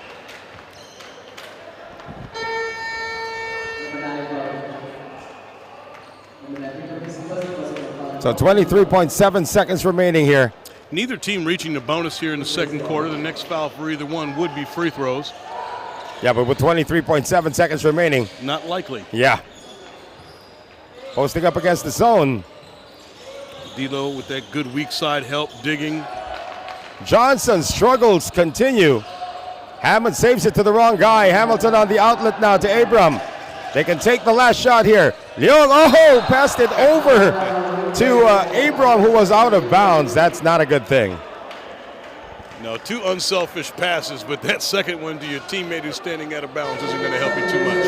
So 23.7 seconds remaining here. Neither team reaching the bonus here in the second quarter. The next foul for either one would be free throws. Yeah, but with 23.7 seconds remaining. Not likely. Yeah. Posting up against the zone. D'Lo with that good weak side help, digging. Johnson's struggles continue. Hammond saves it to the wrong guy. Hamilton on the outlet now to Abram. They can take the last shot here. Leung, oh, passed it over to Abram, who was out of bounds. That's not a good thing. No, two unselfish passes, but that second one to your teammate who's standing out of bounds isn't going to help you too much.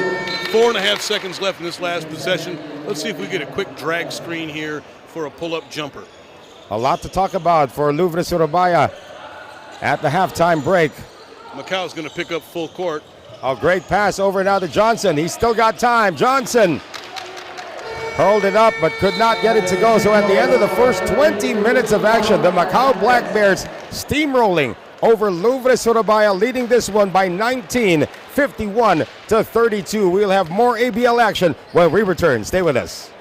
4.5 seconds left in this last possession. Let's see if we get a quick drag screen here for a pull-up jumper. A lot to talk about for Lourve Surabaya at the halftime break. Macau's going to pick up full court. A great pass over now to Johnson. He's still got time. Johnson hurled it up but could not get it to go. So at the end of the first 20 minutes of action, the Macau Black Bears steamrolling over Lourve Surabaya, leading this one by 19, 51-32. We'll have more ABL action when we return. Stay with us.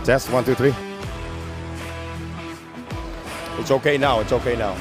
Test, 1, 2, 3. It's okay now, it's okay now.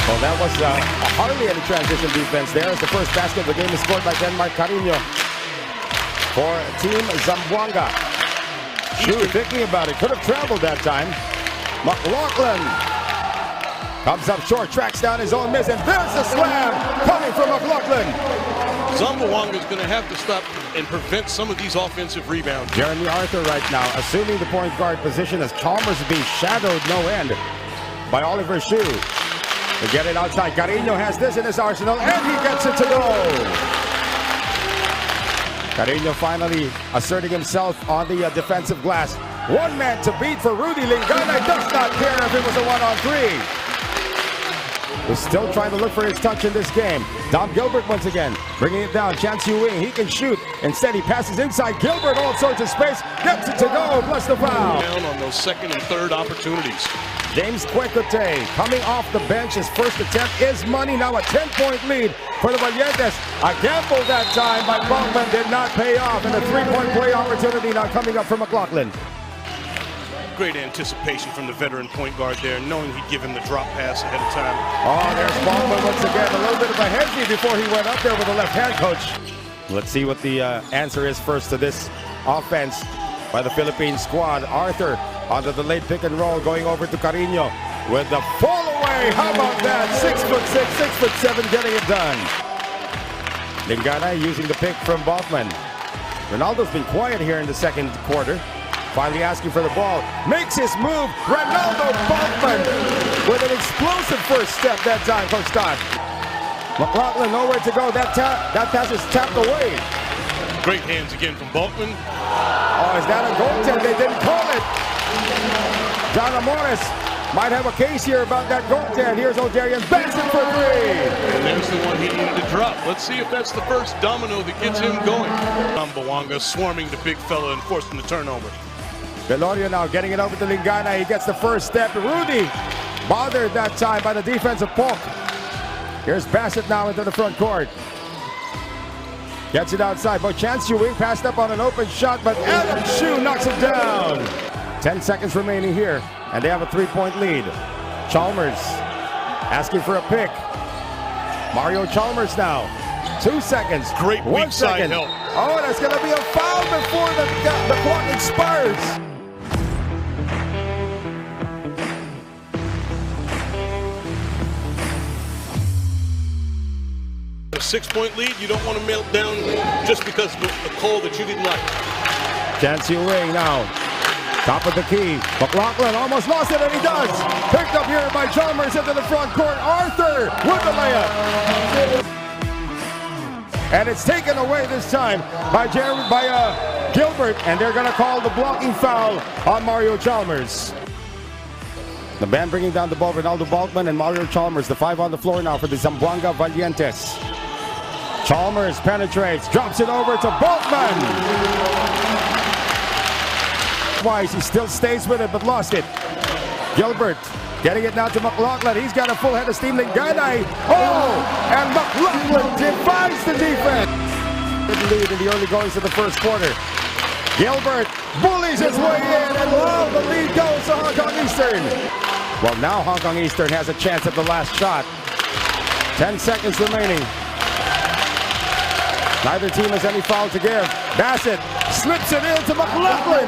Well, that was hardly any transition defense there as the first basket of the game is scored by Denmark Carino for Team Zamboanga. Shoot, thinking about it, could have traveled that time. McLaughlin comes up short, tracks down his own miss, and there's the slam coming from McLaughlin. Zamboanga is going to have to stop and prevent some of these offensive rebounds. Jeremy Arthur right now assuming the point guard position as Chalmers being shadowed no end by Oliver Shue. To get it outside, Carino has this in his arsenal, and he gets it to go. Carino finally asserting himself on the defensive glass. One man to beat for Rudy Lingana. Does not care if it was a 1-on-3. He's still trying to look for his touch in this game. Dom Gilbert once again, bringing it down. Chance Ewing, he can shoot. Instead, he passes inside. Gilbert, all sorts of space, gets it to go, plus the foul. Down on those second and third opportunities. James Quecote coming off the bench. His first attempt is money. Now a 10-point lead for the Valientes. A gamble that time by Baldwin did not pay off. And a 3-point play opportunity now coming up for McLaughlin. Great anticipation from the veteran point guard there, knowing he'd give him the drop pass ahead of time. Oh, there's Baldwin once again. A little bit of a hezzy before he went up there with the left hand, coach. Let's see what the answer is first to this offense by the Philippine squad. Arthur onto the late pick and roll, going over to Carino with the fall away. How about that? 6'6", 6'7", getting it done. Lingana using the pick from Balkman. Ronaldo's been quiet here in the second quarter. Finally asking for the ball. Makes his move. Ronaldo Balkman with an explosive first step that time, Coach Todd. McLaughlin nowhere to go. That pass is tapped away. Great hands again from Balkman. Oh, is that a goaltend? They didn't call it. John Amores might have a case here about that goaltend. Here's O'Darian Benson for three. And there's the one he needed to drop. Let's see if that's the first domino that gets him going. Zamboanga swarming the big fella and forcing the turnover. Velorio now getting it over to Lingana. He gets the first step. Rudy bothered that time by the defensive poke. Here's Bassett now into the front court. Gets it outside. Chance Ewing passed up on an open shot, but Adam Shue knocks it down. 10 seconds remaining here, and they have a 3-point lead. Chalmers asking for a pick. Mario Chalmers now. 2 seconds. Great weak side help. Oh, that's going to be a foul before the clock expires. A 6-point lead, you don't want to melt down just because of a call that you didn't like. Chance Ewing now. Top of the key. McLaughlin almost lost it, and he does. Picked up here by Chalmers into the front court. Arthur with the layup. And it's taken away this time by Gilbert, and they're going to call the blocking foul on Mario Chalmers. The band bringing down the ball, Ronaldo Balkman and Mario Chalmers. The 5 on the floor now for the Zamboanga Valientes. Chalmers penetrates, drops it over to Balkman. Twice, he still stays with it, but lost it. Gilbert getting it now to McLaughlin. He's got a full head of steam. Lingana. Oh, and McLaughlin divides the defense. Good lead in the early goings of the first quarter. Gilbert bullies his way in, and wow, the lead goes to Hong Kong Eastern. Well, now Hong Kong Eastern has a chance at the last shot. 10 seconds remaining. Neither team has any foul to give. Bassett slips it into McLaughlin.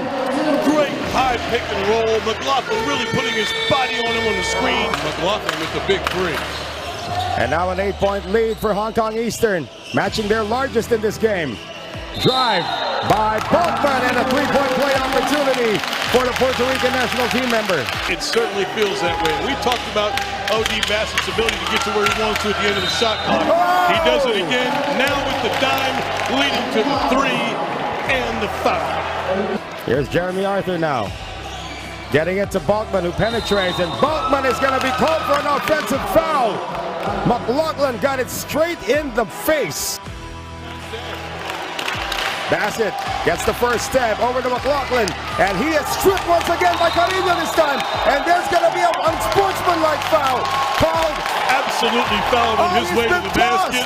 Great high pick and roll. McLaughlin really putting his body on him on the screen. McLaughlin with the big three. And now an 8-point lead for Hong Kong Eastern, matching their largest in this game. Drive by Balkman and a 3-point play opportunity for the Puerto Rican national team member. It certainly feels that way. We talked about O.D. Bassett's ability to get to where he wants to at the end of the shot clock. Oh! He does it again, now with the dime, leading to the 3 and the foul. Here's Jeremy Arthur now. Getting it to Balkman, who penetrates, and Balkman is going to be called for an offensive foul. McLaughlin got it straight in the face. Bassett gets the first step over to McLaughlin, and he is stripped once again by Carino this time, and there's going to be an unsportsmanlike foul called. Absolutely fouled on his way to the basket.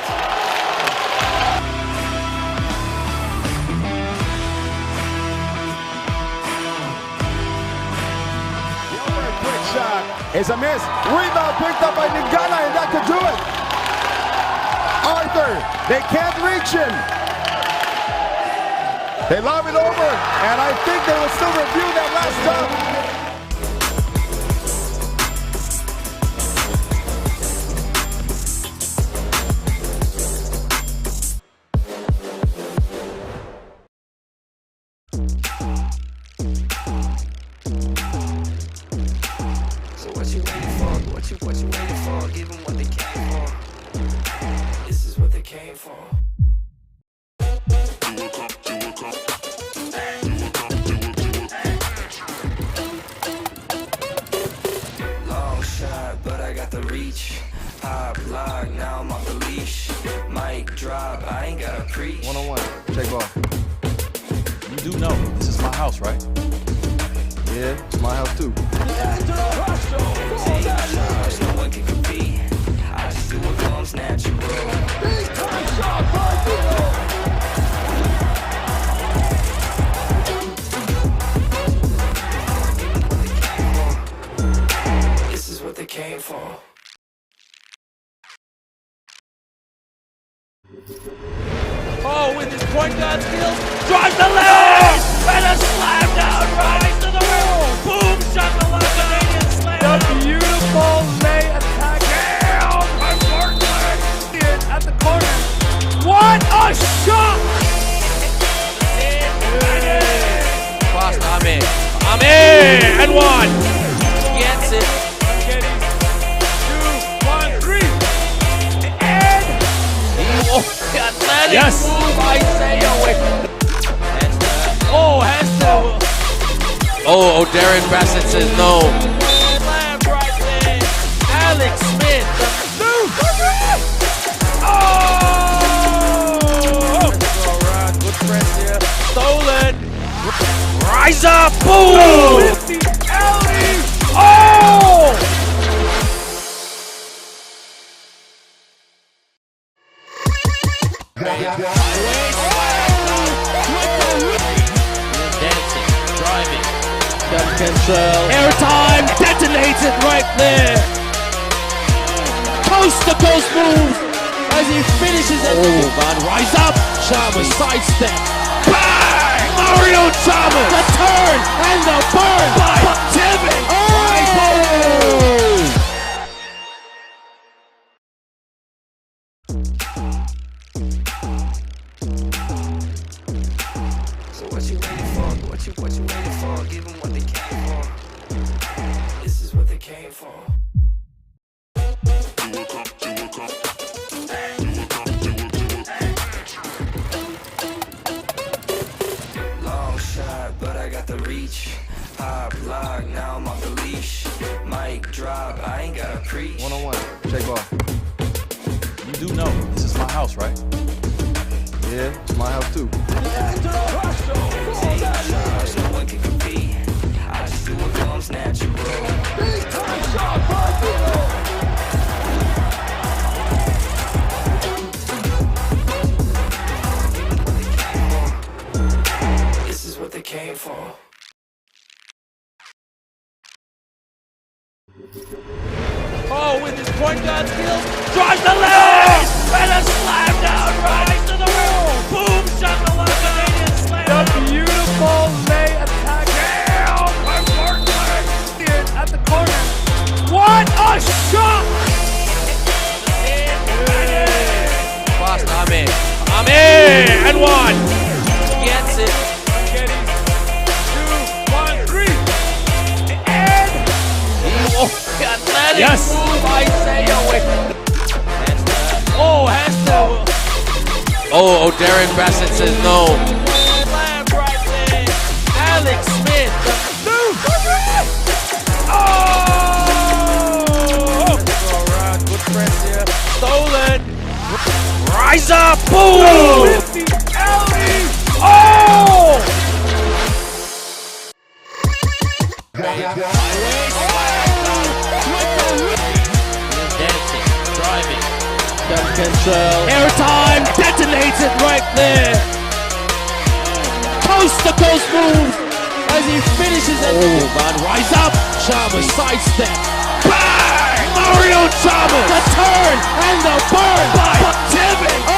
Quick shot is a miss. Rebound picked up by Nigana, and that could do it. Arthur, they can't reach him. They lob it over, and I think they will still review that last time. So what you waiting for? What you waiting for? Give them what they came for. This is what they came for. Long shot, but I got the reach. Pop lock, now I'm off the leash. Mic drop, I ain't gotta preach. One-on-one, check ball. You do know this is my house, right? Yeah, it's my house too. Take charge, no one can compete. I just do what comes natural. This is what they came for. Oh, with his point guard skills, drives the lane, and a slam down right to the rim. Boom, shot the Canadian slam. The beautiful lay attack. Damn, by Bartlett at the corner. What a shot! Fast, I'm in. I'm in, and one. Gets it. Getting 2, 1, 3. And the athletic move by Sayo. Oh, has to. Oh, Darren Bassett says no. Slam right there. Alex Smith. Oh! Good press here. Stolen. Rise up. Boom! 50 alley. Oh! Dancing, driving, got control. Airtime, detonates it right there. Coast to coast move as he finishes it. Oh, man, rise up. Chalmers sidestep. Bang! Mario Chalmers. The turn and the burn by Timmy. So what you waiting for? What you waiting for? Give them what they came for. This is what they came for. Long shot, but I got the reach. Pop lock, now I'm off the leash. Mic drop, I ain't gotta preach. One-on-one, check ball. You do know this is my house, right? Yeah, it's my house too. Take charge, no one can compete. I just do what comes natural. This is what they came for. Oh, with his point guard skills, drives the lane, and a slam down right to the rim. Boom, shot the Canadian slam. The beautiful lay attack. Damn, by Bartlett at the corner. What a shot! Fast, I'm in. I'm in, and one. Gets it. Getting 2, 1, 3. And the athletic move by Sayo. Oh, has to. Oh, Darren Bassett says no. Slam right there. Alex Smith. rise up, boom! With the alley. Oh! Dancing, driving. Control. Airtime detonated right there. Coast to coast move as he finishes it. Oh man, rise up. Chalmers sidestep. Bang! Mario Chalmers. The turn and the burn by Timmy. Oh!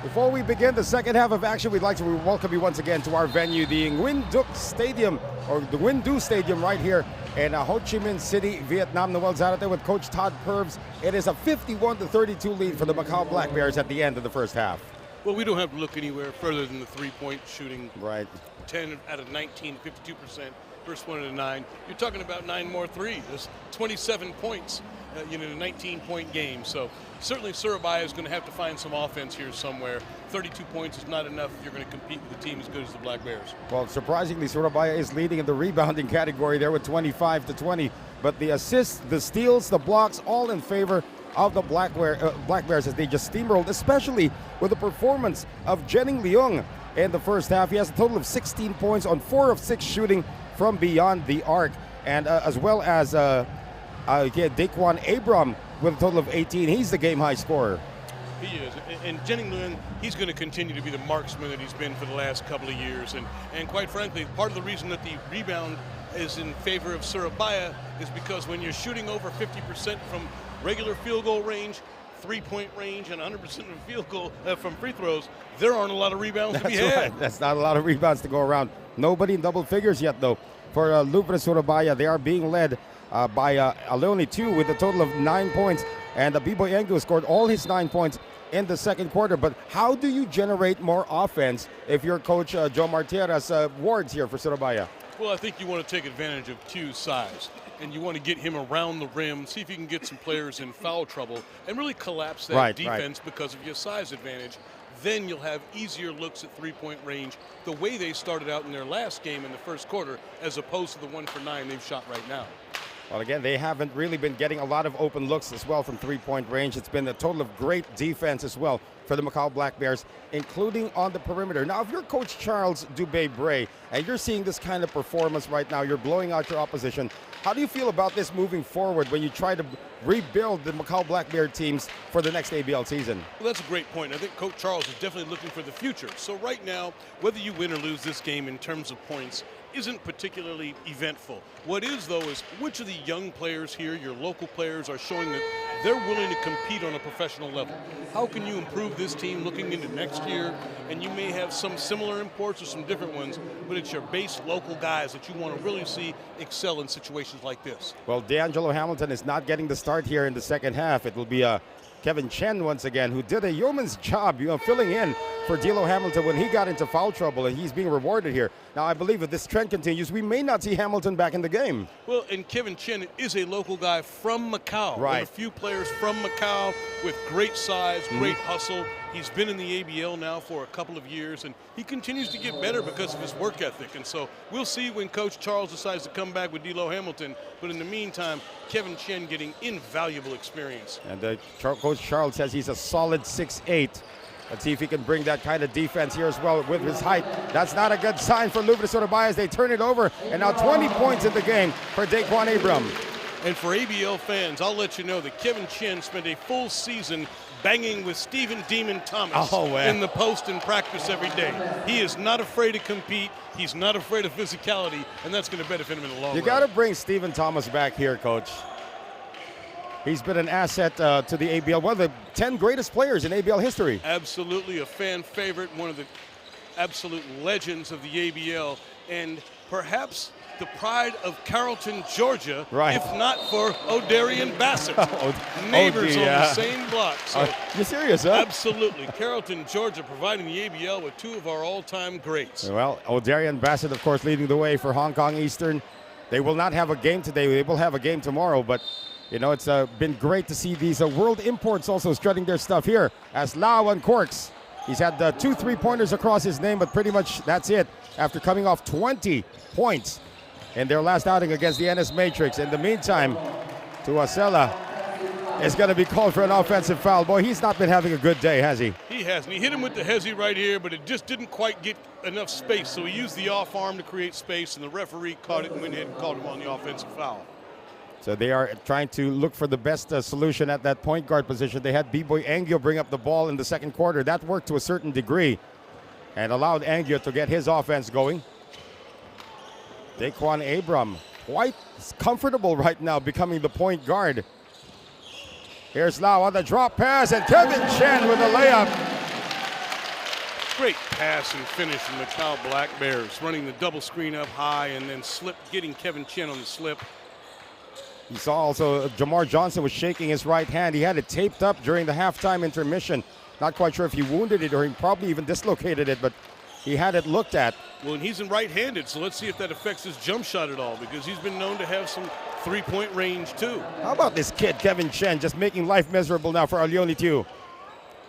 Before we begin the second half of action, we'd like to welcome you once again to our venue, the Nguyen Duc Stadium, or the Nguyen Du Stadium right here in Ho Chi Minh City, Vietnam. Noel Zarate with Coach Todd Purves. It is a 51-32 lead for the Macau Black Bears at the end of the first half. Well, we don't have to look anywhere further than the three-point shooting. Right. 10 out of 19, 52%. First one of the 9. You're talking about 9 more threes. There's 27 points in a 19-point game. So certainly Surabaya is going to have to find some offense here somewhere. 32 points is not enough if you're going to compete with a team as good as the Black Bears. Well, surprisingly, Surabaya is leading in the rebounding category there with 25-20. But the assists, the steals, the blocks, all in favor of the Black Bears as they just steamrolled, especially with the performance of Jennings Leung in the first half. He has a total of 16 points on 4 of 6 shooting from beyond the arc, and as well as Daquan Abram with a total of 18. He's the game high scorer. He is, and Jennings Leung, he's going to continue to be the marksman that he's been for the last couple of years, and quite frankly, part of the reason that the rebound is in favor of Surabaya is because when you're shooting over 50% from regular field goal range, three-point range, and 100% of field goal from free throws, there aren't a lot of rebounds to be had. Right. That's not a lot of rebounds to go around. Nobody in double figures yet, though. For Lourve Surabaya, they are being led by Leone 2 with a total of 9 points. And B-Boy Engu scored all his 9 points in the second quarter. But how do you generate more offense if you're Coach Joe Martira's wards here for Surabaya? Well, I think you want to take advantage of Q's size, and you want to get him around the rim, see if you can get some players in foul trouble, and really collapse that defense because of your size advantage. Then you'll have easier looks at three-point range the way they started out in their last game in the first quarter as opposed to the 1 for 9 they've shot right now. Well, again, they haven't really been getting a lot of open looks as well from three-point range. It's been a total of great defense as well for the Macau Black Bears, including on the perimeter. Now, if you're Coach Charles Dubé-Bray and you're seeing this kind of performance right now, you're blowing out your opposition, how do you feel about this moving forward when you try to rebuild the Macau Black Bear teams for the next ABL season? Well, that's a great point. I think Coach Charles is definitely looking for the future. So right now, whether you win or lose this game in terms of points isn't particularly eventful. What is, though, is which of the young players here, your local players, are showing that they're willing to compete on a professional level. How can you improve this team looking into next year? And you may have some similar imports or some different ones, but it's your base local guys that you want to really see excel in situations like this. Well, D'Angelo Hamilton is not getting the start here in the second half. It will be Kevin Chen once again, who did a yeoman's job, filling in for D'Lo Hamilton when he got into foul trouble, and he's being rewarded here. Now, I believe if this trend continues, we may not see Hamilton back in the game. Well, and Kevin Chen is a local guy from Macau. One of a few players from Macau with great size, great hustle. He's been in the ABL now for a couple of years, and he continues to get better because of his work ethic. And so we'll see when Coach Charles decides to come back with D'Lo Hamilton. But in the meantime, Kevin Chen getting invaluable experience. And Coach Charles says he's a solid 6'8". Let's see if he can bring that kind of defense here as well with his height. That's not a good sign for Lourve Surabaya as they turn it over. And now 20 points in the game for Daquan Abram. And for ABL fans, I'll let you know that Kevin Chen spent a full season banging with Stephen Demon Thomas in the post and practice every day. He is not afraid to compete. He's not afraid of physicality, and that's going to benefit him in the long run. You got to bring Stephen Thomas back here, Coach. He's been an asset to the ABL, one of the 10 greatest players in ABL history. Absolutely a fan favorite, one of the absolute legends of the ABL, and perhaps the pride of Carrollton, Georgia, if not for O'Darian Bassett. Neighbors on the same block. So you're serious, huh? Absolutely. Carrollton, Georgia, providing the ABL with two of our all-time greats. Well, O'Darian Bassett, of course, leading the way for Hong Kong Eastern. They will not have a game today. They will have a game tomorrow, but You know, it's been great to see these world imports also strutting their stuff here as Lau uncorks. He's had 2 3-pointers across his name, but pretty much that's it after coming off 20 points in their last outing against the NS Matrix. In the meantime, Tuasela is going to be called for an offensive foul. Boy, he's not been having a good day, has he? He hasn't. He hit him with the hezzy right here, but it just didn't quite get enough space. So he used the off arm to create space, and the referee caught it and went ahead and called him on the offensive foul. So they are trying to look for the best solution at that point guard position. They had B-Boy Angio bring up the ball in the second quarter. That worked to a certain degree and allowed Angio to get his offense going. Daquan Abram quite comfortable right now becoming the point guard. Here's Lau on the drop pass, and Kevin Chen with a layup. Great pass and finish from the Macau Black Bears, running the double screen up high and then getting Kevin Chen on the slip. You saw also Jamar Johnson was shaking his right hand. He had it taped up during the halftime intermission. Not quite sure if he wounded it or he probably even dislocated it, but he had it looked at. Well, and he's right-handed, so let's see if that affects his jump shot at all, because he's been known to have some three-point range too. How about this kid, Kevin Chen, just making life miserable now for Alioni Tiu.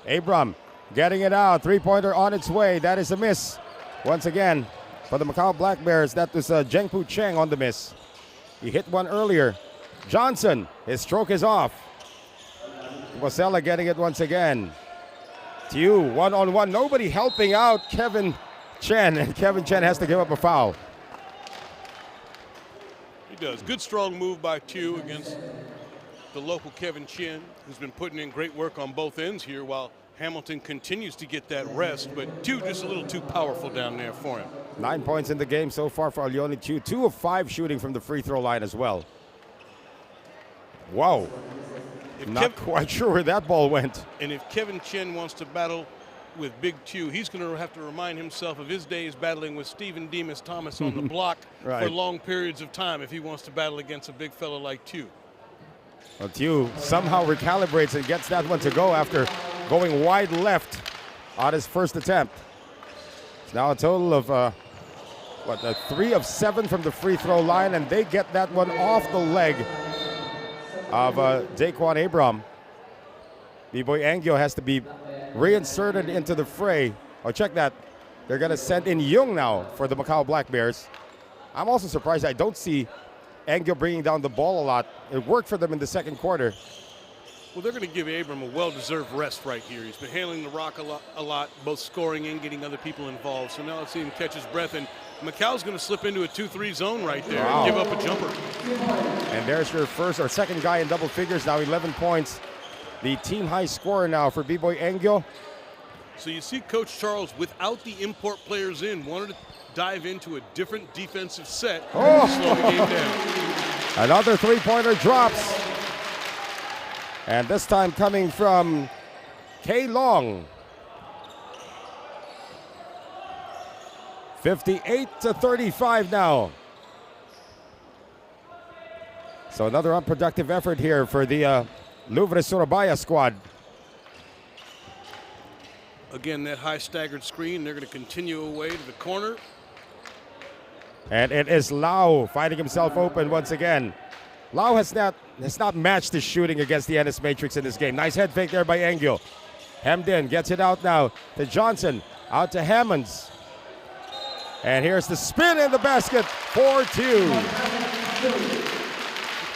Abram getting it out, three-pointer on its way. That is a miss. Once again, for the Macau Black Bears, that was Zhengpu Cheng on the miss. He hit one earlier. Johnson, his stroke is off. Wasela getting it once again. Tiu, one-on-one, nobody helping out Kevin Chen, and Kevin Chen has to give up a foul. He does. Good strong move by Tiu against the local Kevin Chen, who's been putting in great work on both ends here while Hamilton continues to get that rest, but Tiu just a little too powerful down there for him. 9 points in the game so far for Alioni Tiu. 2 of 5 shooting from the free throw line as well. Wow. Not quite sure where that ball went. And if Kevin Chen wants to battle with Big Tiu, he's going to have to remind himself of his days battling with Stephen Demas Thomas on the block for long periods of time if he wants to battle against a big fellow like Tiu. Well, Tiu somehow recalibrates and gets that one to go after going wide left on his first attempt. It's now a total of 3 of 7 from the free throw line, and they get that one off the leg of Daquan Abram. B-Boy Angio has to be reinserted into the fray. Oh, check that. They're going to send in Jung now for the Macau Black Bears. I'm also surprised I don't see Angio bringing down the ball a lot. It worked for them in the second quarter. Well, they're going to give Abram a well-deserved rest right here. He's been handling the rock a lot, both scoring and getting other people involved. So now let's see him catch his breath. And Macau's going to slip into a 2-3 zone right there and give up a jumper. And there's your first or second guy in double figures, now 11 points. The team high scorer now for B-Boy Angio. So you see Coach Charles, without the import players in, wanted to dive into a different defensive set to slow the game down. Another three-pointer drops. And this time coming from K. Long. 58-35 now. So another unproductive effort here for the Lourve Surabaya squad. Again, that high staggered screen, they're going to continue away to the corner. And it is Lau finding himself open once again. Lau has not matched his shooting against the NS Matrix in this game. Nice head fake there by Angio. Hemmed in, gets it out now to Johnson, out to Hammonds. And here's the spin in the basket, 4-2.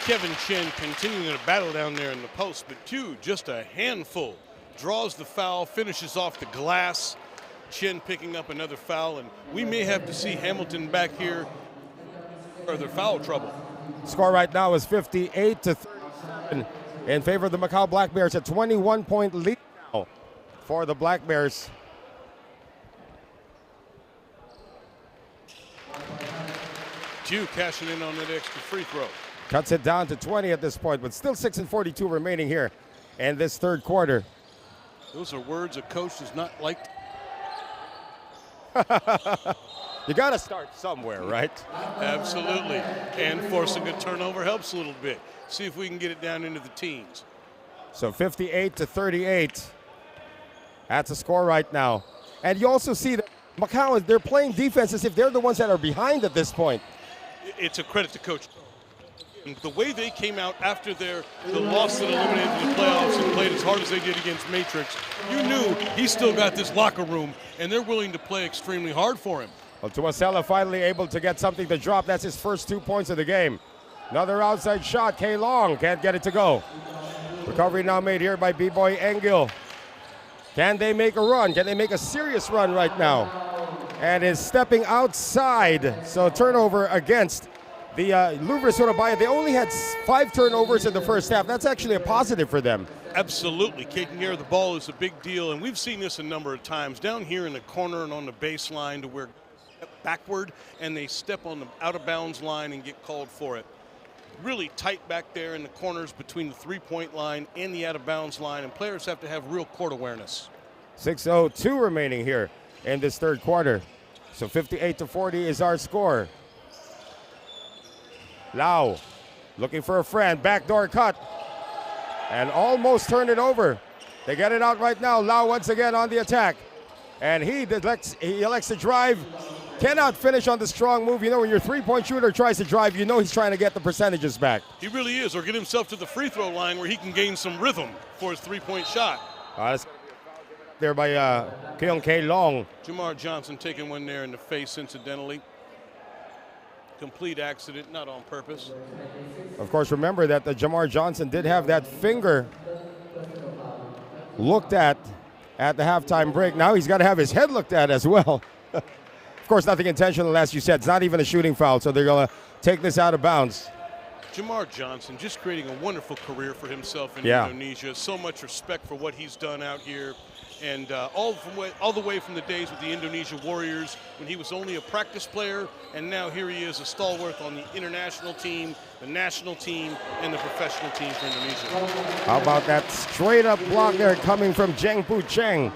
Kevin Chen continuing to battle down there in the post, but Tiu just a handful. Draws the foul, finishes off the glass. Chen picking up another foul, and we may have to see Hamilton back here for their foul trouble. Score right now is 58-37 in favor of the Macau Black Bears. A 21-point lead now for the Black Bears. Tiu cashing in on that extra free throw. Cuts it down to 20 at this point, but still 6:42 remaining here in this third quarter. Those are words a coach does not like. You got to start somewhere, right? Absolutely. And forcing a turnover helps a little bit. See if we can get it down into the teens. So 58-38. That's a score right now. And you also see that Macau, they're playing defense as if they're the ones that are behind at this point. It's a credit to Coach. The way they came out after the loss that eliminated the playoffs and played as hard as they did against Matrix, you knew he's still got this locker room, and they're willing to play extremely hard for him. Well, Tuasela finally able to get something to drop. That's his first 2 points of the game. Another outside shot. K. Long can't get it to go. Recovery now made here by B-Boy Engel. Can they make a run? Can they make a serious run right now? And is stepping outside. So turnover against the Lourve Surabaya. They only had 5 turnovers in the first half. That's actually a positive for them. Absolutely. Taking care of the ball is a big deal, and we've seen this a number of times. Down here in the corner and on the baseline to where backward, and they step on the out-of-bounds line and get called for it. Really tight back there in the corners between the three-point line and the out-of-bounds line, and players have to have real court awareness. 6:02 remaining here in this third quarter. So 58-40 is our score. Lau looking for a friend, backdoor cut, and almost turned it over. They get it out right now. Lau once again on the attack, and he elects to drive. Cannot finish on the strong move. You know, when your three-point shooter tries to drive, you know he's trying to get the percentages back. He really is, or get himself to the free throw line where he can gain some rhythm for his three-point shot. That's there by Keong K. Long. Jamar Johnson taking one there in the face, incidentally. Complete accident, not on purpose. Of course, remember that the Jamar Johnson did have that finger looked at the halftime break. Now he's got to have his head looked at as well. Of course, nothing intentional, as you said. It's not even a shooting foul, so they're going to take this out of bounds. Jamar Johnson just creating a wonderful career for himself in Indonesia. So much respect for what he's done out here. And all the way from the days with the Indonesia Warriors when he was only a practice player, and now here he is, a stalwart on the international team, the national team, and the professional team for Indonesia. How about that straight-up block there coming from Jeng Pu Cheng?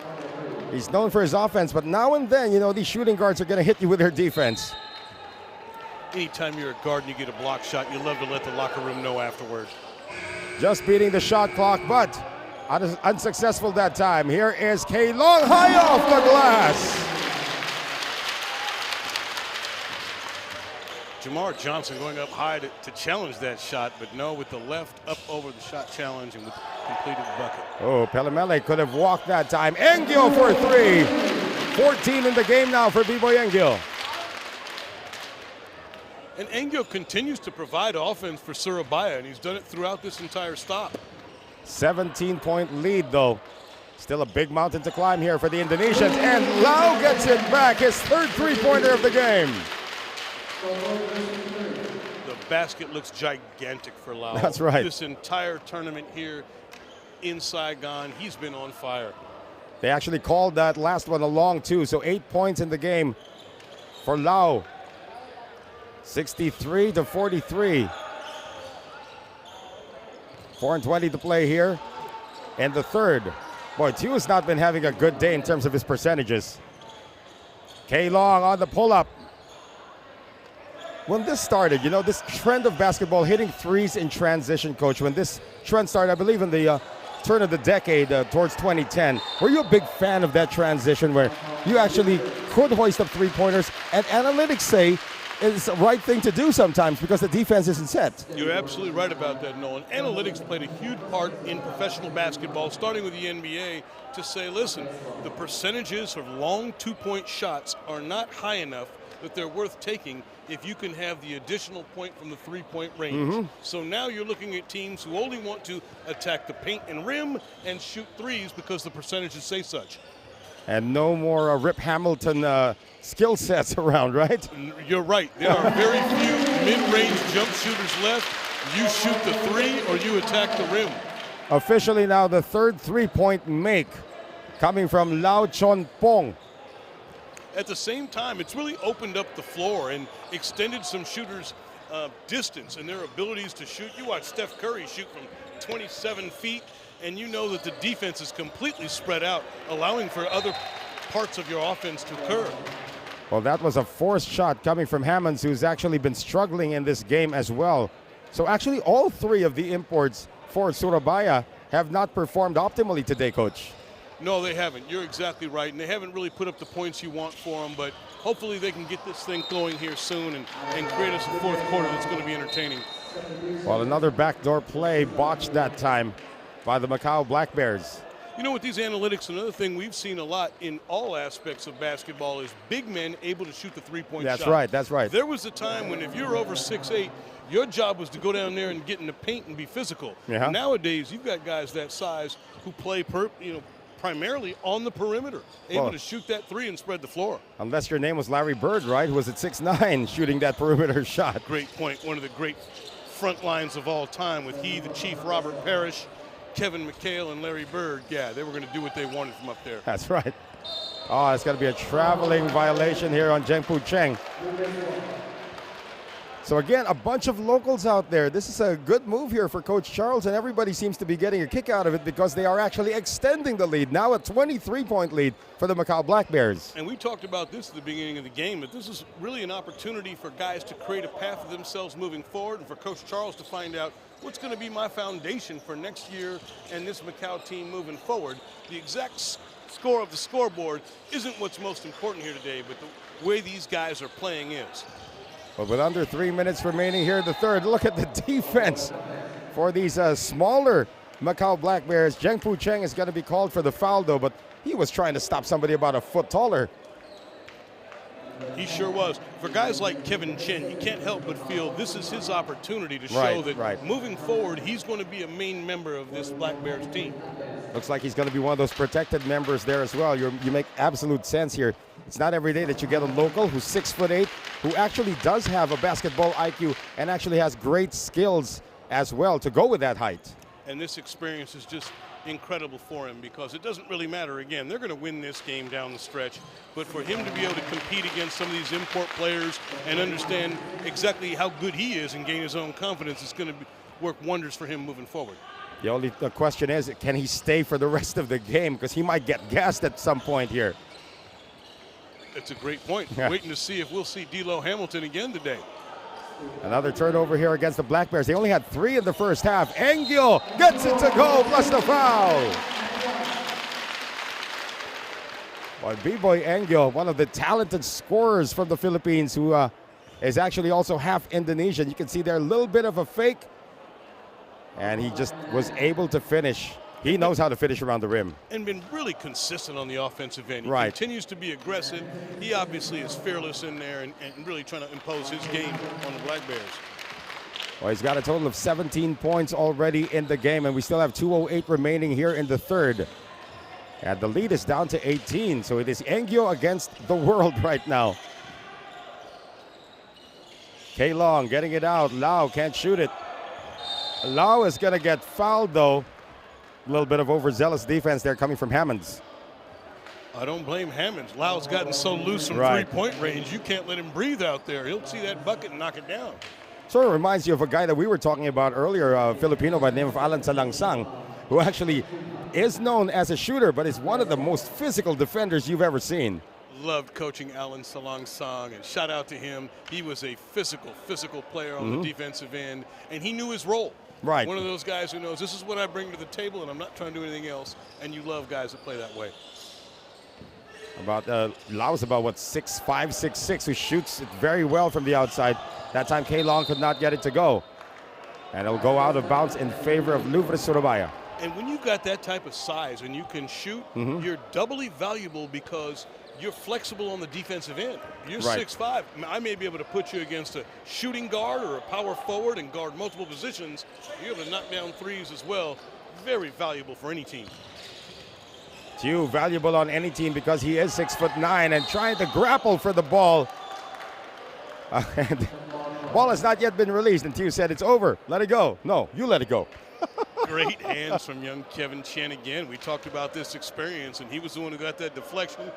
He's known for his offense, but now and then, you know, these shooting guards are going to hit you with their defense. Anytime you're a guard and you get a block shot, you love to let the locker room know afterward. Just beating the shot clock, but unsuccessful that time. Here is K. Long, high off the glass. Jamar Johnson going up high to challenge that shot, but no, with the left up over the shot challenge and with the completed bucket. Oh, Pelemele could have walked that time. Engel for 3. 14 in the game now for B-Boy Engel. And Engel continues to provide offense for Surabaya, and he's done it throughout this entire stop. 17-point lead, though. Still a big mountain to climb here for the Indonesians. And Lau gets it back, his third three-pointer of the game. The basket looks gigantic for Lau. That's right. This entire tournament here in Saigon, he's been on fire. They actually called that last one a long two, so 8 points in the game for Lau. 63-43. 4:20 to play here. And the third. Boy, Tiu has not been having a good day in terms of his percentages. K. Long on the pull-up. When this started, you know, this trend of basketball hitting threes in transition, Coach, when this trend started, I believe in the turn of the decade towards 2010, were you a big fan of that transition where you actually could hoist up three-pointers, and analytics say it's the right thing to do sometimes because the defense isn't set? You're absolutely right about that, Nolan. Analytics played a huge part in professional basketball, starting with the NBA, to say, listen, the percentages of long two-point shots are not high enough that they're worth taking if you can have the additional point from the three-point range. So now you're looking at teams who only want to attack the paint and rim and shoot threes because the percentages say such. And no more Rip Hamilton skill sets around, right? You're right. There are very few mid-range jump shooters left. You shoot the three or you attack the rim. Officially now the third three-point make coming from Lau Chon Pong. At the same time, it's really opened up the floor and extended some shooters' distance and their abilities to shoot. You watch Steph Curry shoot from 27 feet, and you know that the defense is completely spread out, allowing for other parts of your offense to occur. Well, that was a forced shot coming from Hammonds, who's actually been struggling in this game as well. So actually all three of the imports for Surabaya have not performed optimally today, Coach. No, they haven't. You're exactly right. And they haven't really put up the points you want for them, but hopefully they can get this thing going here soon and create us a fourth quarter that's going to be entertaining. Well, another backdoor play botched that time by the Macau Black Bears. You know, with these analytics, another thing we've seen a lot in all aspects of basketball is big men able to shoot the three-point shot. That's right, that's right. There was a time when if you're over 6'8", your job was to go down there and get in the paint and be physical. Yeah. Nowadays, you've got guys that size who play primarily on the perimeter, able to shoot that three and spread the floor. Unless your name was Larry Bird, right? Who was at 6'9", shooting that perimeter shot. Great point. One of the great front lines of all time with the Chief Robert Parrish, Kevin McHale, and Larry Bird. Yeah, they were going to do what they wanted from up there. That's right. Oh, it's going to be a traveling violation here on Zhengpu Cheng. So again, a bunch of locals out there. This is a good move here for Coach Charles, and everybody seems to be getting a kick out of it because they are actually extending the lead. Now a 23-point lead for the Macau Black Bears. And we talked about this at the beginning of the game, but this is really an opportunity for guys to create a path for themselves moving forward and for Coach Charles to find out what's going to be my foundation for next year and this Macau team moving forward. The exact score of the scoreboard isn't what's most important here today, but the way these guys are playing is. But with under 3 minutes remaining here in the third, look at the defense for these smaller Macau Black Bears. Zhengpu Cheng is going to be called for the foul, though, but he was trying to stop somebody about a foot taller. He sure was. For guys like Kevin Chen, you can't help but feel this is his opportunity to show that moving forward, he's going to be a main member of this Black Bears team. Looks like he's going to be one of those protected members there as well. You make absolute sense here. It's not every day that you get a local who's 6'8", who actually does have a basketball IQ and actually has great skills as well to go with that height. And this experience is just incredible for him because it doesn't really matter. Again, they're going to win this game down the stretch, but for him to be able to compete against some of these import players and understand exactly how good he is and gain his own confidence is going to work wonders for him moving forward. The only question is, can he stay for the rest of the game? Because he might get gassed at some point here. That's a great point. Yeah. Waiting to see if we'll see D'Lo Hamilton again today. Another turnover here against the Black Bears. They only had 3 in the first half. Engel gets it to go, plus the foul. Well, B-Boy Engel, one of the talented scorers from the Philippines, who is actually also half Indonesian. You can see there a little bit of a fake, and he just was able to finish. He knows how to finish around the rim. And been really consistent on the offensive end. He continues to be aggressive. He obviously is fearless in there and really trying to impose his game on the Black Bears. Well, he's got a total of 17 points already in the game, and we still have 2:08 remaining here in the third. And the lead is down to 18, so it is Engyo against the world right now. K. Long getting it out. Lau can't shoot it. Lau is going to get fouled, though. A little bit of overzealous defense there coming from Hammonds. I don't blame Hammonds. Lau's gotten so loose from three-point range, you can't let him breathe out there. He'll see that bucket and knock it down. Sort of reminds you of a guy that we were talking about earlier, a Filipino by the name of Alan Salangsang, who actually is known as a shooter, but is one of the most physical defenders you've ever seen. Loved coaching Alan Salangsang, and shout out to him. He was a physical player on the defensive end, and he knew his role. Right. One of those guys who knows this is what I bring to the table, and I'm not trying to do anything else, and you love guys that play that way. Lau's about, what, 6'5", 6'6", who shoots it very well from the outside. That time, K. Long could not get it to go. And it'll go out of bounds in favor of Lourve Surabaya. And when you've got that type of size and you can shoot, you're doubly valuable because you're flexible on the defensive end. You're 6'5". I may be able to put you against a shooting guard or a power forward and guard multiple positions. You're able to knock down threes as well. Very valuable for any team. Too valuable on any team because he is 6'9" and trying to grapple for the ball. And ball has not yet been released, and Tew said it's over. Let it go. No, you let it go. Great hands from young Kevin Chen again. We talked about this experience, and he was the one who got that deflection.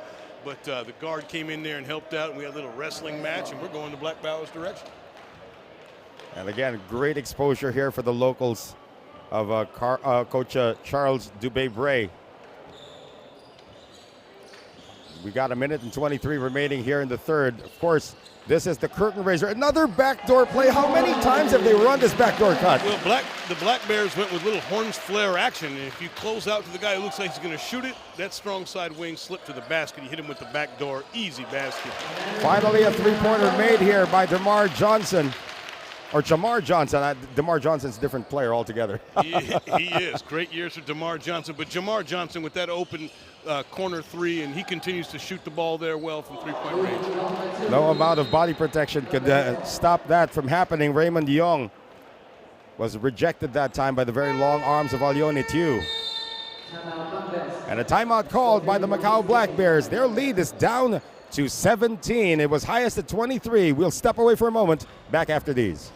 But the guard came in there and helped out, and we had a little wrestling match, and we're going the Black Bears' direction. And again, great exposure here for the locals of Coach Charles Dubé-Bray. We got 1:23 remaining here in the third. Of course, this is the curtain raiser. Another backdoor play. How many times have they run this backdoor cut? Well, the Black Bears went with little horns flare action. And if you close out to the guy who looks like he's going to shoot it, that strong side wing slipped to the basket. You hit him with the back door. Easy basket. Finally, a three-pointer made here by DeMar Johnson. or Jamar Johnson. DeMar Johnson's a different player altogether. he is. Great years for DeMar Johnson. But Jamar Johnson with that open corner three, and he continues to shoot the ball there well from three-point range. No amount of body protection could stop that from happening. Raymond Young was rejected that time by the very long arms of Alione Tiu. And a timeout called by the Macau Black Bears. Their lead is down to 17. It was highest at 23. We'll step away for a moment. Back after these.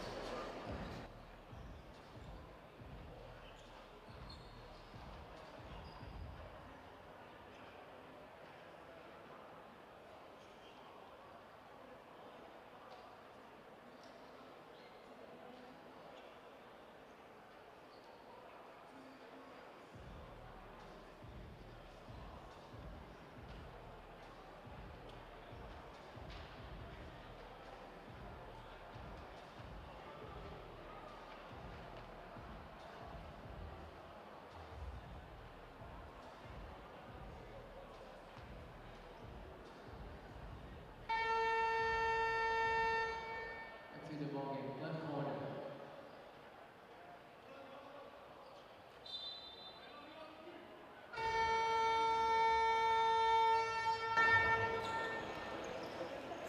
To the ball game, left corner.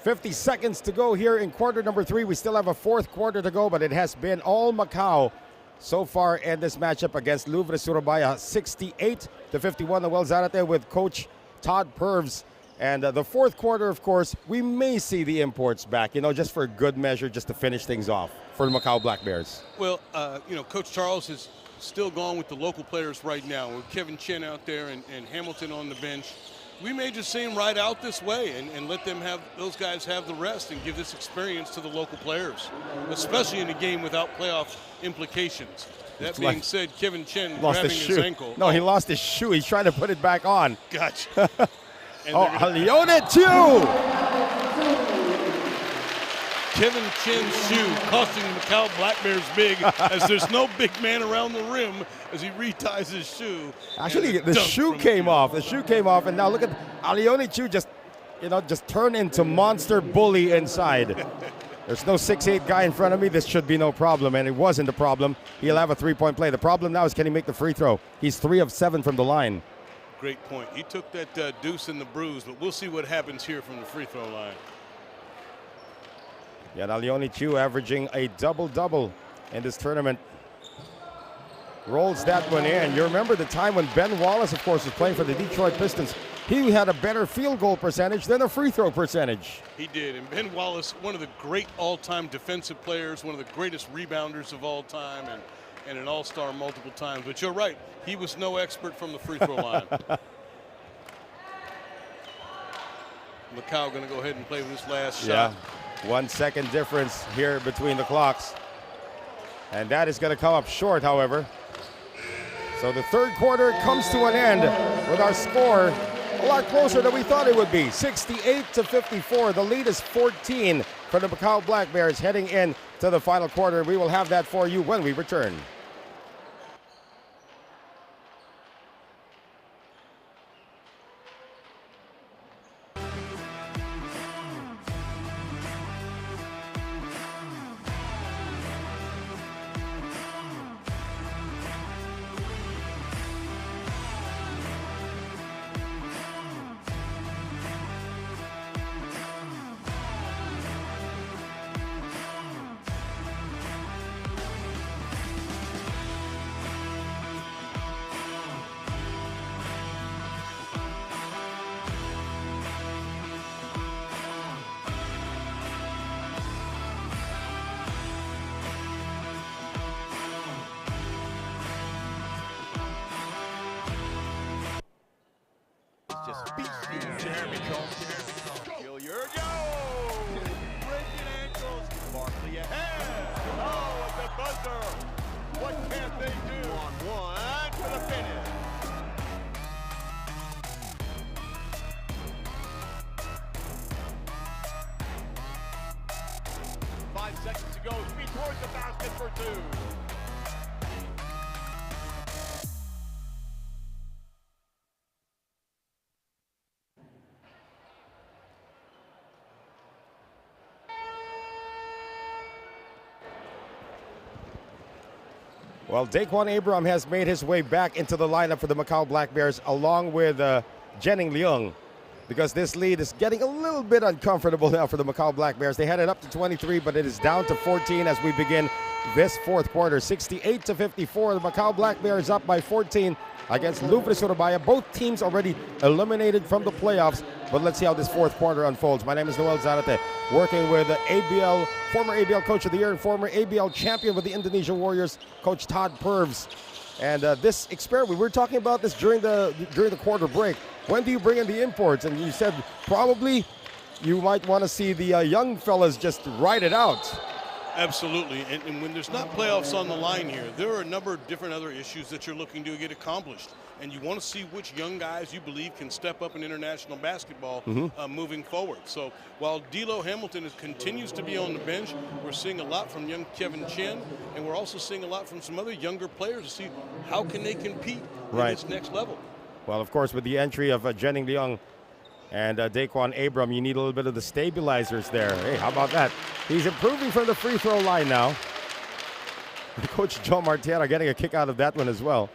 50 seconds to go here in quarter number 3. We still have a fourth quarter to go, but it has been all Macau so far in this matchup against Lourve Surabaya. 68-51. The Wells out there with Coach Todd Purves. And the fourth quarter, of course, we may see the imports back, just for good measure, just to finish things off for the Macau Black Bears. Well, Coach Charles is still gone with the local players right now, with Kevin Chen out there and Hamilton on the bench. We may just see him ride out this way and let them those guys have the rest and give this experience to the local players, especially in a game without playoff implications. That being said, Kevin Chen grabbing his ankle. No, he lost his shoe. He's trying to put it back on. Gotcha. Alione Tiu! Kevin Chen's shoe costing the Macau Black Bears big, as there's no big man around the rim as he reties his shoe. Actually, the shoe came off. The shoe came off, and now look at Alione Tiu just turn into monster bully inside. There's no 6'8" guy in front of me. This should be no problem, and it wasn't a problem. He'll have a three-point play. The problem now is, can he make the free throw? He's 3 of 7 from the line. Great point. He took that deuce in the bruise, but we'll see what happens here from the free throw line. Yeah, Alione Tiu averaging a double-double in this tournament. Rolls that one in. You remember the time when Ben Wallace, of course, was playing for the Detroit Pistons. He had a better field goal percentage than a free throw percentage. He did. And Ben Wallace, one of the great all-time defensive players, one of the greatest rebounders of all time, and an all-star multiple times. But you're right. He was no expert from the free throw line. Macau going to go ahead and play with this last shot. Yeah, 1 second difference here between the clocks. And that is going to come up short, however. So the third quarter comes to an end with our score a lot closer than we thought it would be. 68-54. The lead is 14 for the Macau Black Bears heading in to the final quarter. We will have that for you when we return. Just beat Jeremy Combs. Kill your breaking ankles. Barkley ahead. Oh, at the buzzer. What can they do? On one to the finish. Five seconds to go. Speed towards the basket for 2. Well, Daquan Abram has made his way back into the lineup for the Macau Black Bears along with Jenning Leung, because this lead is getting a little bit uncomfortable now for the Macau Black Bears. They had it up to 23, but it is down to 14 as we begin this fourth quarter. 68-54, the Macau Black Bears up by 14 against Lourve Surabaya. Both teams already eliminated from the playoffs, but let's see how this fourth quarter unfolds. My name is Noel Zarate, working with former ABL Coach of the Year and former ABL champion with the Indonesia Warriors, Coach Todd Purves. And this experiment, we were talking about this during the quarter break. When do you bring in the imports? And you said probably you might want to see the young fellas just ride it out. Absolutely, and when there's not playoffs on the line here, there are a number of different other issues that you're looking to get accomplished. And you want to see which young guys you believe can step up in international basketball moving forward. So while D'Lo Hamilton continues to be on the bench, we're seeing a lot from young Kevin Chen, and we're also seeing a lot from some other younger players to see how can they compete at this next level. Well, of course, with the entry of Jenning Leung and Daquan Abram, you need a little bit of the stabilizers there. Hey, how about that? He's improving from the free throw line now. Coach Joe Martiera getting a kick out of that one as well.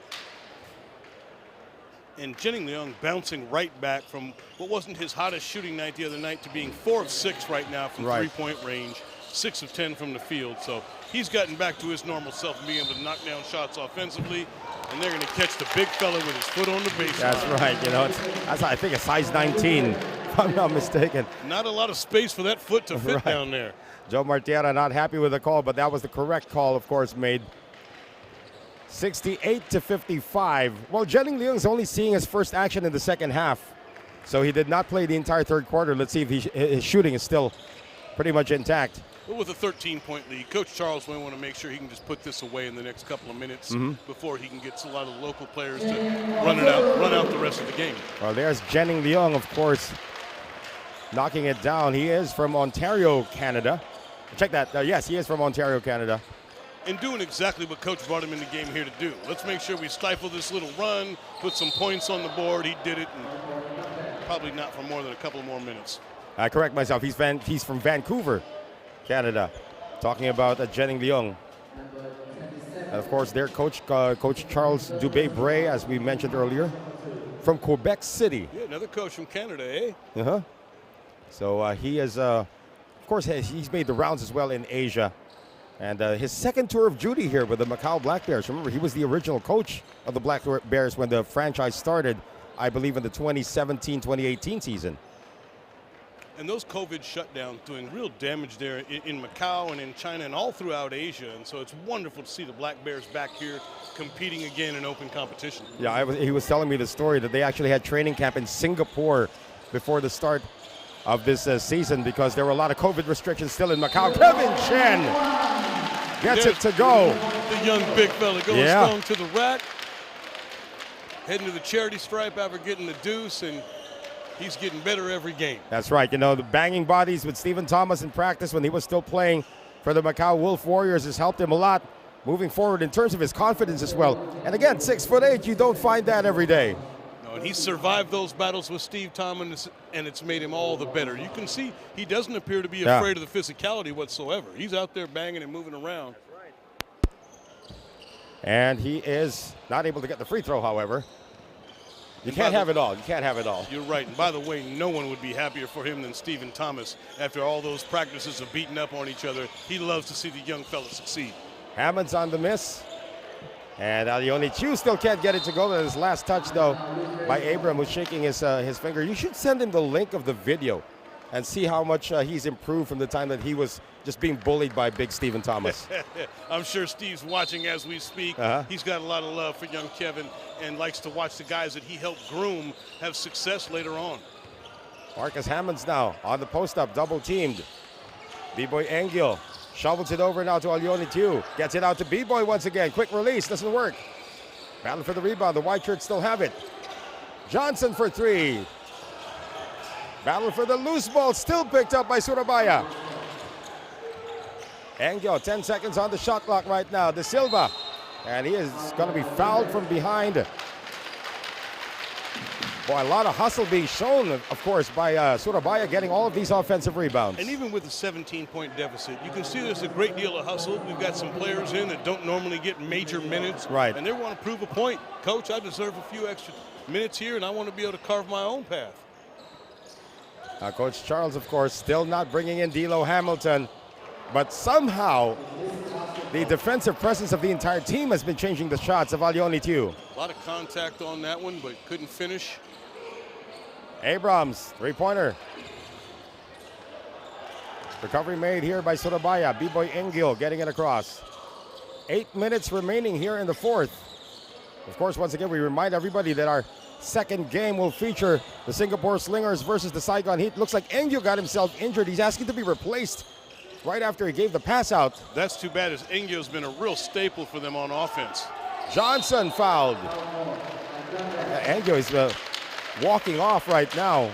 And Jenning Leung bouncing right back from what wasn't his hottest shooting night the other night to being 4 of 6 right now from three-point range, 6 of 10 from the field. So he's gotten back to his normal self and being able to knock down shots offensively. And they're going to catch the big fella with his foot on the baseline. That's right. You know, that's I think a size 19, if I'm not mistaken. Not a lot of space for that foot to fit down there. Joe Martiera not happy with the call, but that was the correct call, of course, made. 68-55. Well, Jenning Leung's only seeing his first action in the second half, so he did not play the entire third quarter. Let's see if his shooting is still pretty much intact. Well, with a 13-point lead, Coach Charles may want to make sure he can just put this away in the next couple of minutes before he can get a lot of the local players to run out the rest of the game. Well, there's Jenning Leung, of course, knocking it down. He is from Ontario, Canada. Check that. Yes, he is from Ontario, Canada. And doing exactly what Coach brought him in the game here to do. Let's make sure we stifle this little run, put some points on the board. He did it, and probably not for more than a couple more minutes. I correct myself. He's from Vancouver, Canada. Talking about Jenning Leung. And of course, their coach, Coach Charles Dubé-Bray, as we mentioned earlier, from Quebec City. Yeah, another coach from Canada, eh? Uh-huh. So he is, of course, he's made the rounds as well in Asia. And his second tour of duty here with the Macau Black Bears. Remember, he was the original coach of the Black Bears when the franchise started, I believe, in the 2017-2018 season. And those COVID shutdowns doing real damage there in Macau and in China and all throughout Asia. And so it's wonderful to see the Black Bears back here competing again in open competition. Yeah, he was telling me the story that they actually had training camp in Singapore before the start of this season because there were a lot of COVID restrictions still in Macau. Kevin Chen gets it to go. The young big fella going strong to the rack, heading to the charity stripe after getting the deuce, and he's getting better every game. That's right. You know, the banging bodies with Stephen Thomas in practice when he was still playing for the Macau Wolf Warriors has helped him a lot moving forward in terms of his confidence as well. And again, 6'8", you don't find that every day. No, and he survived those battles with Steve Thomas, and it's made him all the better. You can see he doesn't appear to be afraid of the physicality whatsoever. He's out there banging and moving around. And he is not able to get the free throw, however. You can't have it all. You can't have it all. You're right. And by the way, no one would be happier for him than Stephen Thomas. After all those practices of beating up on each other, he loves to see the young fella succeed. Hammond's on the miss. And Alioni Chu still can't get it to go. His last touch, though, by Abram, who's shaking his finger. You should send him the link of the video and see how much he's improved from the time that he was just being bullied by big Stephen Thomas. I'm sure Steve's watching as we speak. He's got a lot of love for young Kevin and likes to watch the guys that he helped groom have success later on. Marcus Hammonds now on the post-up, double-teamed. B-Boy Engel shovels it over now to Alioni Chu. Gets it out to B-Boy once again. Quick release, doesn't work. Battle for the rebound. The white shirts still have it. Johnson for three. Battle for the loose ball, still picked up by Surabaya. Engel, 10 seconds on the shot clock right now. De Silva, and he is going to be fouled from behind. Boy, a lot of hustle being shown, of course, by Surabaya getting all of these offensive rebounds. And even with a 17-point deficit, you can see there's a great deal of hustle. We've got some players in that don't normally get major minutes. Right. And they want to prove a point. Coach, I deserve a few extra minutes here, and I want to be able to carve my own path. Coach Charles, of course, still not bringing in D'Lo Hamilton. But somehow, the defensive presence of the entire team has been changing the shots of Alioni Tiu. A lot of contact on that one, but couldn't finish. Abrams, three-pointer. Recovery made here by Surabaya. B-Boy Engil getting it across. 8 minutes remaining here in the fourth. Of course, once again, we remind everybody that our second game will feature the Singapore Slingers versus the Saigon Heat. Looks like Engil got himself injured. He's asking to be replaced right after he gave the pass out. That's too bad, as Engil's been a real staple for them on offense. Johnson fouled. Engil is walking off right now.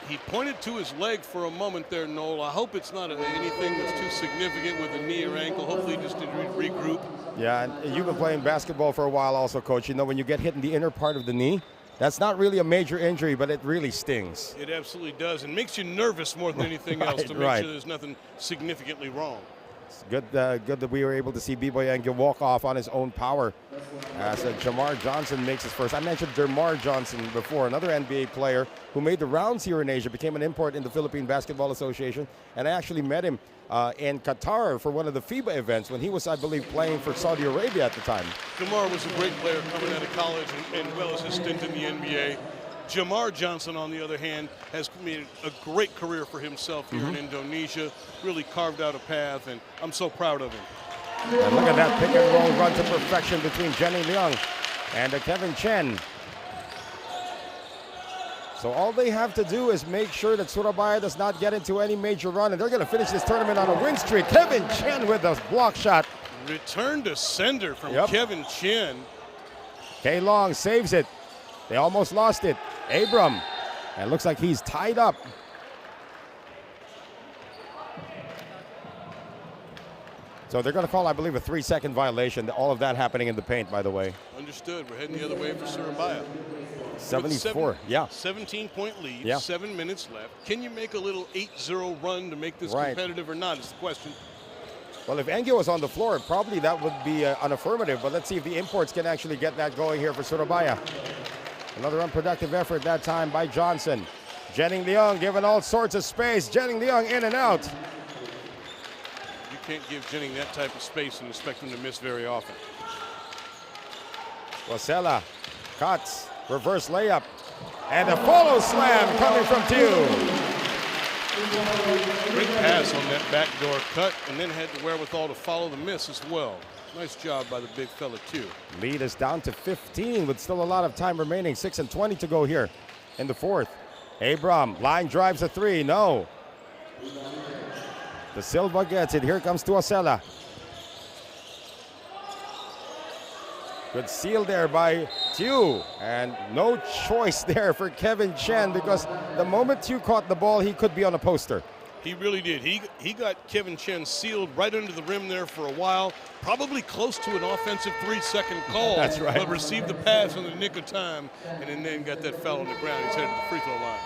He pointed to his leg for a moment there, Noel. I hope it's not anything that's too significant with a knee or ankle. Hopefully just to regroup. Yeah, and you've been playing basketball for a while also, Coach. You know, when you get hit in the inner part of the knee, that's not really a major injury, but it really stings. It absolutely does, and makes you nervous more than anything else to make sure there's nothing significantly wrong. It's good that we were able to see B-Boy Engil walk off on his own power as Jamar Johnson makes his first. I mentioned Jamar Johnson before, another NBA player who made the rounds here in Asia, became an import in the Philippine Basketball Association, and I actually met him in Qatar for one of the FIBA events when he was, I believe, playing for Saudi Arabia at the time. Jamar was a great player coming out of college and well as his stint in the NBA. Jamar Johnson, on the other hand, has made a great career for himself here in Indonesia, really carved out a path, and I'm so proud of him. And look at that pick and roll run to perfection between Jenny Leung and Kevin Chen. So all they have to do is make sure that Surabaya does not get into any major run, and they're going to finish this tournament on a win streak. Kevin Chen with a block shot. Return to sender from Kevin Chen. K. Long saves it. They almost lost it. Abram, and it looks like he's tied up. So they're going to call, I believe, a 3-second violation. All of that happening in the paint, by the way. Understood. We're heading the other way for Surabaya. 74, 17-point lead, 7 minutes left. Can you make a little 8-0 run to make this competitive or not is the question. Well, if Engil was on the floor, probably that would be an affirmative. But let's see if the imports can actually get that going here for Surabaya. Another unproductive effort that time by Johnson. Jenning Leung given all sorts of space. Jenning Leung in and out. You can't give Jenning that type of space and expect him to miss very often. Rosella cuts, reverse layup, and a follow slam coming from Tiu. Great pass on that backdoor cut, and then had the wherewithal to follow the miss as well. Nice job by the big fella, too. Lead is down to 15 with still a lot of time remaining. 6:20 to go here in the fourth. Abram, line drives a three. No. De Silva gets it. Here comes Tuasela. Good seal there by Tiu. And no choice there for Kevin Chen, because the moment Tiu caught the ball, he could be on a poster. He really did. He got Kevin Chen sealed right under the rim there for a while, probably close to an offensive 3-second call. That's right. But received the pass in the nick of time, and then got that foul on the ground. He's headed to the free throw line.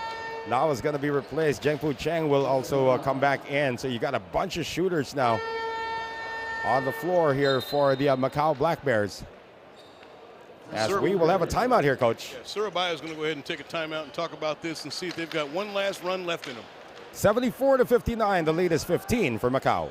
Now it's going to be replaced. Zhengfu Cheng will also come back in. So you got a bunch of shooters now on the floor here for the Macau Black Bears. As we will have a timeout here, Coach. Yeah, Surabaya is going to go ahead and take a timeout and talk about this and see if they've got one last run left in them. 74-59, the lead is 15 for Macau.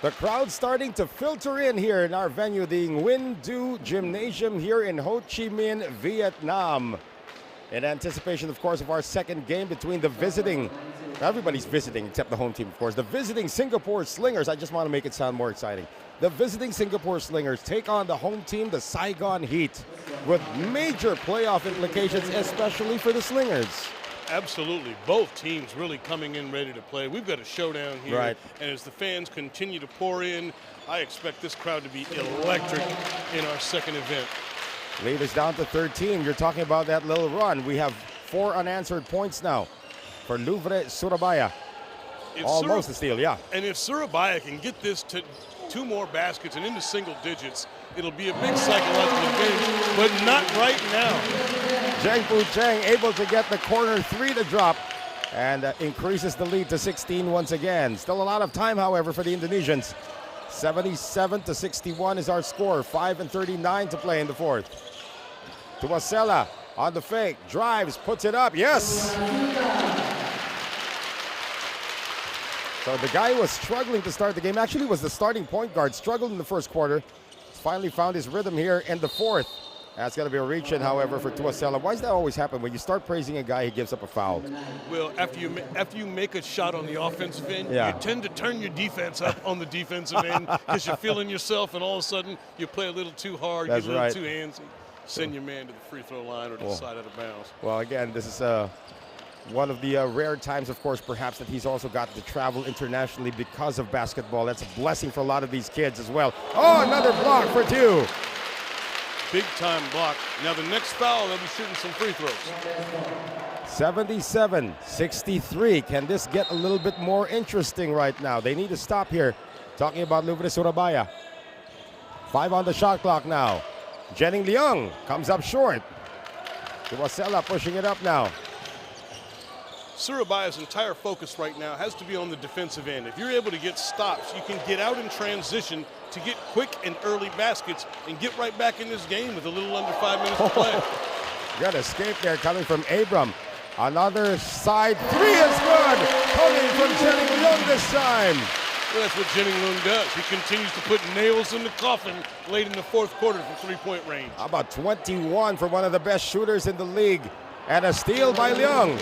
The crowd starting to filter in here in our venue, the Nguyen Du Gymnasium here in Ho Chi Minh, Vietnam. In anticipation, of course, of our second game between the visiting, everybody's visiting except the home team, of course, the visiting Singapore Slingers. I just want to make it sound more exciting. The visiting Singapore Slingers take on the home team, the Saigon Heat, with major playoff implications, especially for the Slingers. Absolutely. Both teams really coming in ready to play. We've got a showdown here. Right. And as the fans continue to pour in, I expect this crowd to be electric in our second event. Lead is down to 13. You're talking about that little run. We have 4 unanswered points now for Lourve Surabaya. Almost a steal, yeah. And if Surabaya can get this to 2 more baskets and into single digits, it'll be a big psychological advantage, but not right now. Zheng Fu Cheng able to get the corner 3 to drop and increases the lead to 16 once again. Still a lot of time, however, for the Indonesians. 77-61 is our score. 5:39 to play in the fourth. Tuasela on the fake, drives, puts it up, yes! So the guy who was struggling to start the game, actually was the starting point guard, struggled in the first quarter, finally found his rhythm here in the fourth. That's going to be a reach-in, however, for Tuasela. Why does that always happen? When you start praising a guy, he gives up a foul. Well, after you make a shot on the offensive end, Yeah. you tend to turn your defense up on the defensive end because you're feeling yourself, and all of a sudden you play a little too hard, That's get a little right. too handsy, send your man to the free throw line or to the side out of bounds. Well, again, this is one of the rare times, of course, perhaps, that he's also got to travel internationally because of basketball. That's a blessing for a lot of these kids as well. Oh, another block for 2. Big time block. Now the next foul, they'll be shooting some free throws. 77-63. Can this get a little bit more interesting right now? They need to stop here. Talking about Lourve Surabaya. 5 on the shot clock now. Jenning Leung comes up short. Tuasela pushing it up now. Surabaya's entire focus right now has to be on the defensive end. If you're able to get stops, you can get out in transition to get quick and early baskets and get right back in this game with a little under 5 minutes to play. Good escape there coming from Abram. Another side 3 is good. Coming from Jenning Leung this time. Well, that's what Jenning Leung does. He continues to put nails in the coffin late in the fourth quarter from three-point range. How about 21 for one of the best shooters in the league. And a steal by Leung.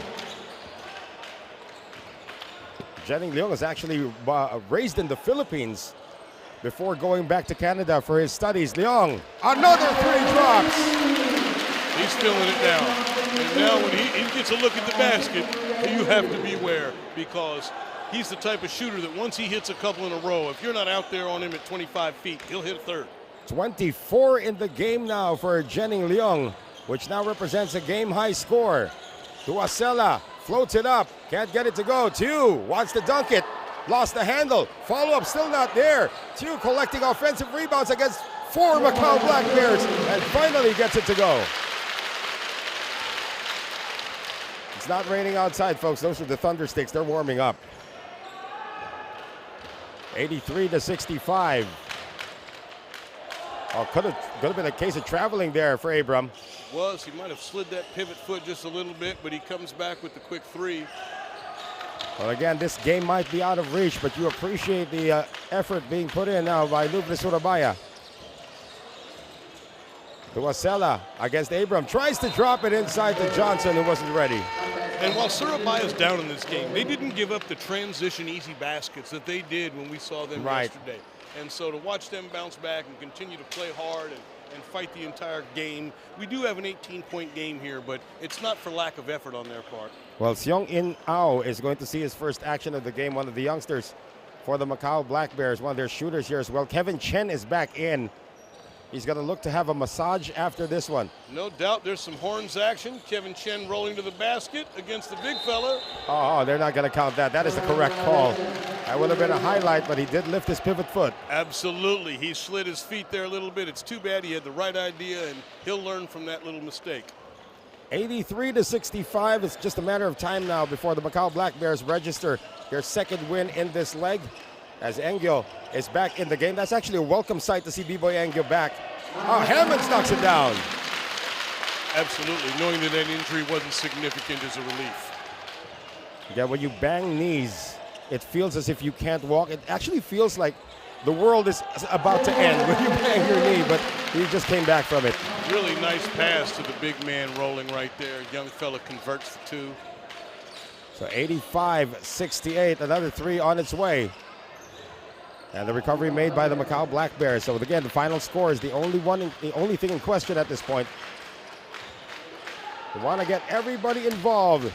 Jenning Leung was actually raised in the Philippines before going back to Canada for his studies. Leung, another 3 drops. He's filling it down. And now when he gets a look at the basket, you have to beware because he's the type of shooter that once he hits a couple in a row, if you're not out there on him at 25 feet, he'll hit a third. 24 in the game now for Jenning Leung, which now represents a game-high score. Tuasela floats it up, can't get it to go. Tiu wants to dunk it, lost the handle. Follow-up still not there. Tiu collecting offensive rebounds against 4 Macau Black Bears and finally gets it to go. It's not raining outside, folks. Those are the Thunder Sticks. They're warming up. 83-65. Oh, could have been a case of traveling there for Abram. He might have slid that pivot foot just a little bit, but he comes back with the quick 3. Well, again, this game might be out of reach, but you appreciate the effort being put in now by Lourve Surabaya. Tuasela against Abram. Tries to drop it inside to Johnson, who wasn't ready. And while Surabaya's down in this game, they didn't give up the transition easy baskets that they did when we saw them yesterday. And so to watch them bounce back and continue to play hard and fight the entire game, we do have an 18-point game here, but it's not for lack of effort on their part. Well, Seong In Ao is going to see his first action of the game, one of the youngsters for the Macau Black Bears, one of their shooters here as well. Kevin Chen is back in. He's going to look to have a massage after this one. No doubt there's some horns action. Kevin Chen rolling to the basket against the big fella. Oh, they're not going to count that. That is the correct call. That would have been a highlight, but he did lift his pivot foot. Absolutely. He slid his feet there a little bit. It's too bad he had the right idea, and he'll learn from that little mistake. 83-65. It's just a matter of time now before the Macau Black Bears register their second win in this leg, as Engyo is back in the game. That's actually a welcome sight to see B-Boy Engyo back. Oh, Hammonds knocks it down. Absolutely, knowing that that injury wasn't significant is a relief. Yeah, when you bang knees, it feels as if you can't walk. It actually feels like the world is about to end when you bang your knee, but he just came back from it. Really nice pass to the big man rolling right there. Young fella converts the two. So 85-68, another three on its way. And the recovery made by the Macau Black Bears. So again, the final score is the only thing in question at this point. We want to get everybody involved.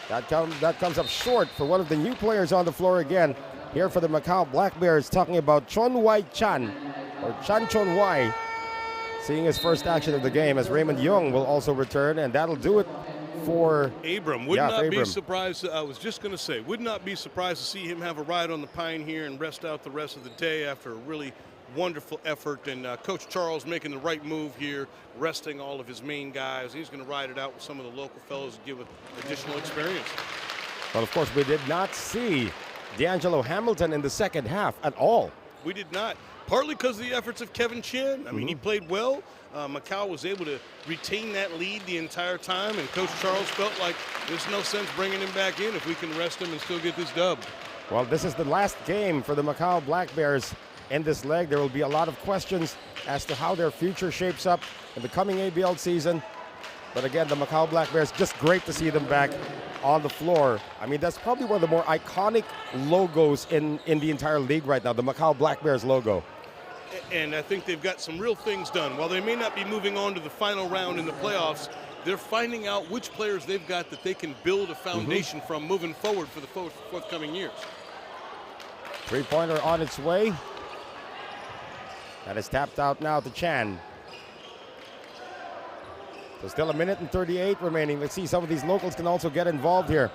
That comes up short for one of the new players on the floor again. Here for the Macau Black Bears, talking about Chon Wai Chan, or Chan Chon Wai, seeing his first action of the game, as Raymond Young will also return, and that'll do it for Abram. Would not be surprised. I was just going to say, would not be surprised to see him have a ride on the pine here and rest out the rest of the day after a really wonderful effort. And Coach Charles making the right move here, resting all of his main guys. He's going to ride it out with some of the local fellows and give it additional experience. Well, of course, we did not see D'Angelo Hamilton in the second half at all. We did not. Partly because of the efforts of Kevin Chen. I mean, he played well. Macau was able to retain that lead the entire time, and Coach Charles felt like there's no sense bringing him back in if we can rest him and still get this dub. Well, this is the last game for the Macau Black Bears in this leg. There will be a lot of questions as to how their future shapes up in the coming ABL season. But again, the Macau Black Bears, just great to see them back on the floor. I mean, that's probably one of the more iconic logos in the entire league right now, the Macau Black Bears logo. And I think they've got some real things done. While they may not be moving on to the final round in the playoffs, they're finding out which players they've got that they can build a foundation from moving forward for the forthcoming years. Three-pointer on its way. That is tapped out now to Chan. So still a minute and 38 remaining. Let's see, some of these locals can also get involved here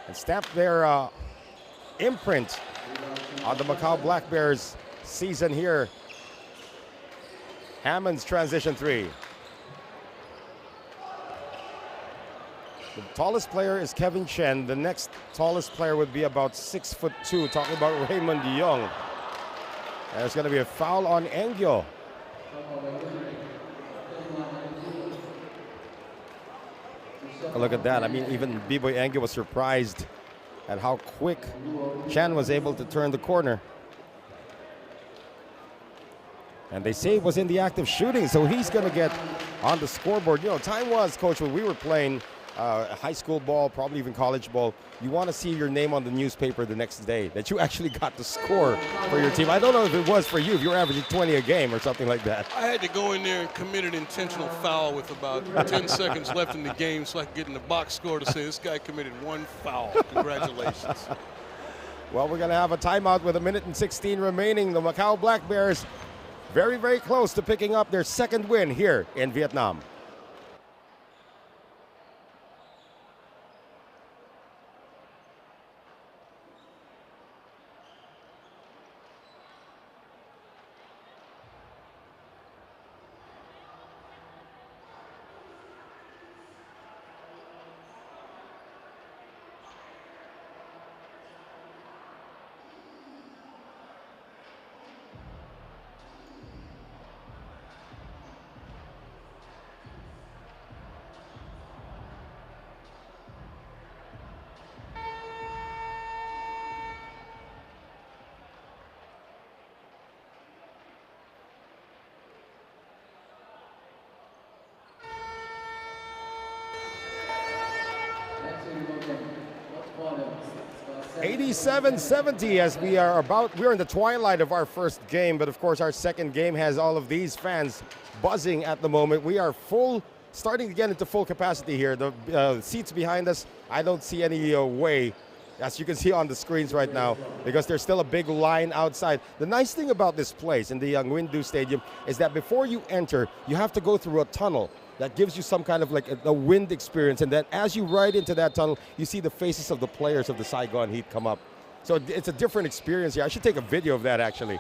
and stamp their imprint on the Macau Black Bears season here. Hammond's transition three. The tallest player is Kevin Chen. The next tallest player would be about 6'2", talking about Raymond Young. There's going to be a foul on Engyo. Look at that. I mean, even B-Boy Engyo was surprised at how quick Chan was able to turn the corner. And they say he was in the act of shooting, so he's going to get on the scoreboard. You know, time was, Coach, when we were playing high school ball, probably even college ball, you want to see your name on the newspaper the next day, that you actually got to score for your team. I don't know if it was for you, if you were averaging 20 a game or something like that. I had to go in there and commit an intentional foul with about 10 seconds left in the game so I could get in the box score to say this guy committed one foul. Congratulations. Well, we're going to have a timeout with a minute and 16 remaining. The Macau Black Bears very, very close to picking up their second win here in Vietnam. $87-70 as we're in the twilight of our first game, but of course our second game has all of these fans buzzing at the moment. We are starting to get into full capacity here. The seats behind us, I don't see any way, as you can see on the screens right now, because there's still a big line outside. The nice thing about this place in the Nguyen Du Stadium is that before you enter, you have to go through a tunnel that gives you some kind of like a wind experience, and then as you ride into that tunnel, you see the faces of the players of the Saigon Heat come up. So it's a different experience here. I should take a video of that, actually.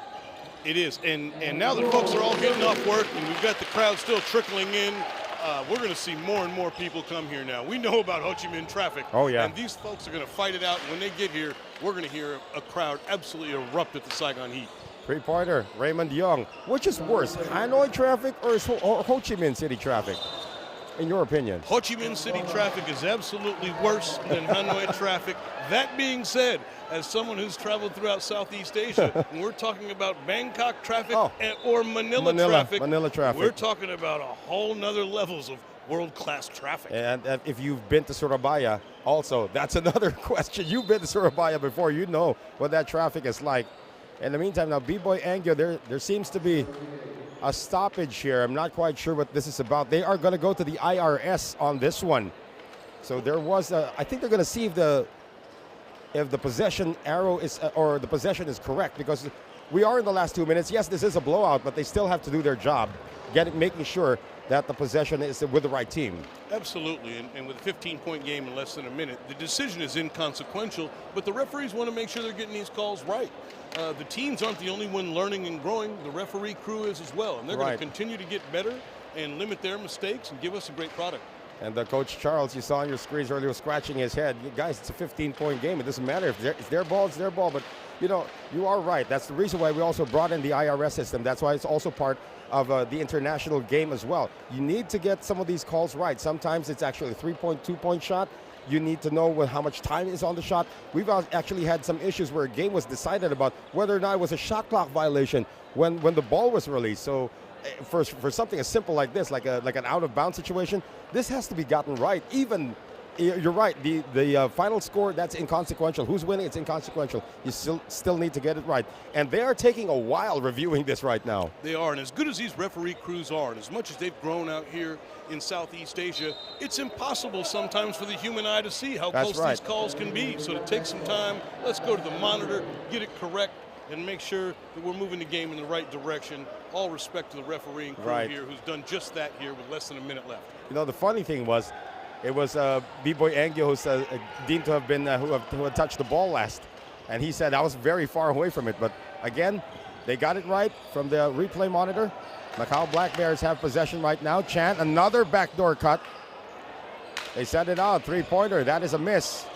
It is, and now that folks are all getting off work and we've got the crowd still trickling in, we're going to see more and more people come here now. We know about Ho Chi Minh traffic. Oh, yeah. And these folks are going to fight it out. And when they get here, we're going to hear a crowd absolutely erupt at the Saigon Heat. Three-pointer, Raymond Young. Which is worse, Hanoi traffic or Ho Chi Minh City traffic? in your opinion? Ho Chi Minh City traffic is absolutely worse than Hanoi traffic. That being said, as someone who's traveled throughout Southeast Asia, when we're talking about Bangkok traffic or Manila traffic, we're talking about a whole nother levels of world-class traffic. And if you've been to Surabaya, also, that's another question. You've been to Surabaya before. You know what that traffic is like. In the meantime, now, B-Boy Angyo, there seems to be a stoppage here. I'm not quite sure what this is about. They are going to go to the IRS on this one. So there was I think they're going to see if the possession arrow is, or the possession is correct, because we are in the last 2 minutes. Yes, this is a blowout, but they still have to do their job, making sure that the possession is with the right team. Absolutely, and with a 15-point game in less than a minute, the decision is inconsequential, but the referees want to make sure they're getting these calls right. The teams aren't the only one learning and growing. The referee crew is as well, and they're going to continue to get better and limit their mistakes and give us a great product. And Coach Charles, you saw on your screens earlier, was scratching his head. Guys, it's a 15-point game. It doesn't matter if it's their ball, it's their ball. But, you know, you are right. That's the reason why we also brought in the IRS system. That's why it's also part of the international game as well. You need to get some of these calls right. Sometimes it's actually a 3-point, 2-point shot. You need to know how much time is on the shot. We've actually had some issues where a game was decided about whether or not it was a shot clock violation when the ball was released. So for something as simple like this, like an out-of-bounds situation, this has to be gotten right. Even, you're right, the final score, that's inconsequential. Who's winning, it's inconsequential. You still need to get it right. And they are taking a while reviewing this right now. They are, and as good as these referee crews are, and as much as they've grown out here in Southeast Asia, it's impossible sometimes for the human eye to see how close these calls can be. So to take some time, let's go to the monitor, get it correct, and make sure that we're moving the game in the right direction. All respect to the refereeing crew here, who's done just that here with less than a minute left. You know, the funny thing was, it was B-Boy Angyo who's deemed to have been who had touched the ball last, and he said I was very far away from it. But again, they got it right from the replay monitor. Macau Black Bears have possession right now. Chan, another backdoor cut. They send it out, 3-pointer. That is a miss.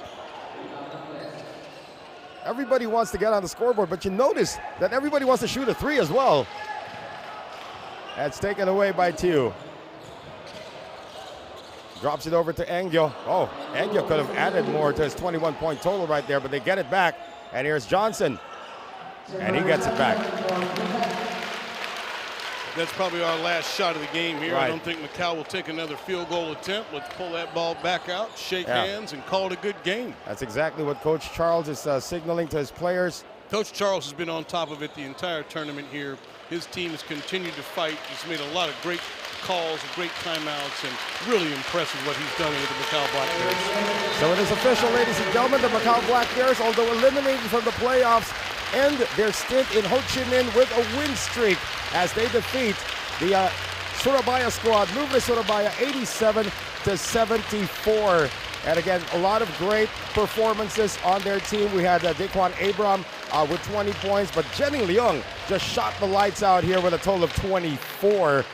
Everybody wants to get on the scoreboard, but you notice that everybody wants to shoot a 3 as well. That's taken away by Tiu. Drops it over to Angyo. Oh, Angyo could have added more to his 21-point total right there, but they get it back. And here's Johnson. And he gets it back. That's probably our last shot of the game here. I don't think Macau will take another field goal attempt. Let's pull that ball back out, shake hands, and call it a good game. That's exactly what Coach Charles is signaling to his players. Coach Charles has been on top of it the entire tournament here. His team has continued to fight. He's made a lot of great calls, great timeouts, and really impressive what he's done with the Macau Black Bears. So it is official, ladies and gentlemen. The Macau Black Bears, although eliminated from the playoffs, end their stint in Ho Chi Minh with a win streak as they defeat the Surabaya squad, Lourve Surabaya, 87-74. And again, a lot of great performances on their team. We had Daquan Abram with 20 points, but Jenny Leung just shot the lights out here with a total of 24.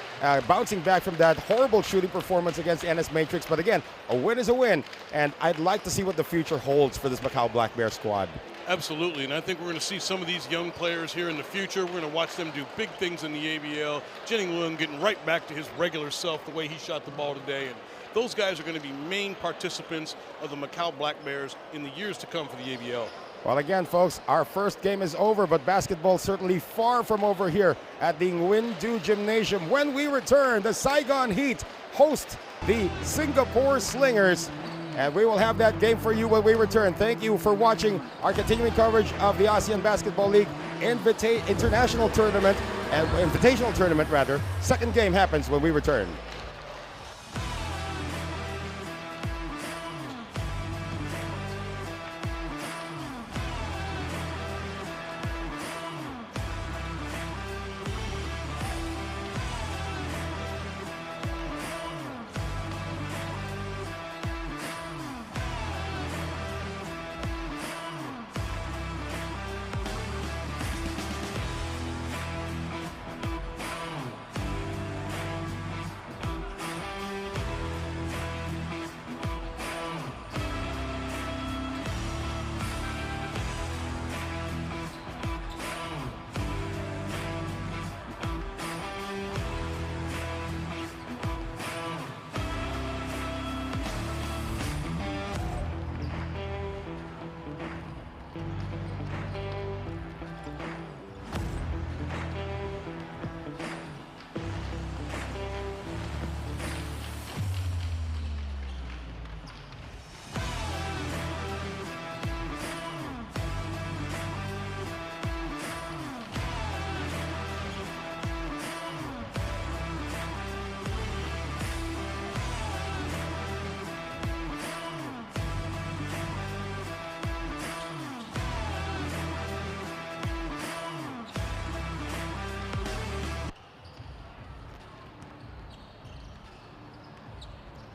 Bouncing back from that horrible shooting performance against NS Matrix. But again, a win is a win, and I'd like to see what the future holds for this Macau Black Bear squad. Absolutely, and I think we're going to see some of these young players here in the future. We're going to watch them do big things in the ABL. Jenny Leung getting right back to his regular self, the way he shot the ball today. And those guys are going to be main participants of the Macau Black Bears in the years to come for the ABL. Well, again, folks, our first game is over, but basketball certainly far from over here at the Nguyen Du Gymnasium. When we return, the Saigon Heat host the Singapore Slingers, and we will have that game for you when we return. Thank you for watching our continuing coverage of the ASEAN Basketball League Invitational Tournament, Invitational Tournament rather. Second game happens when we return.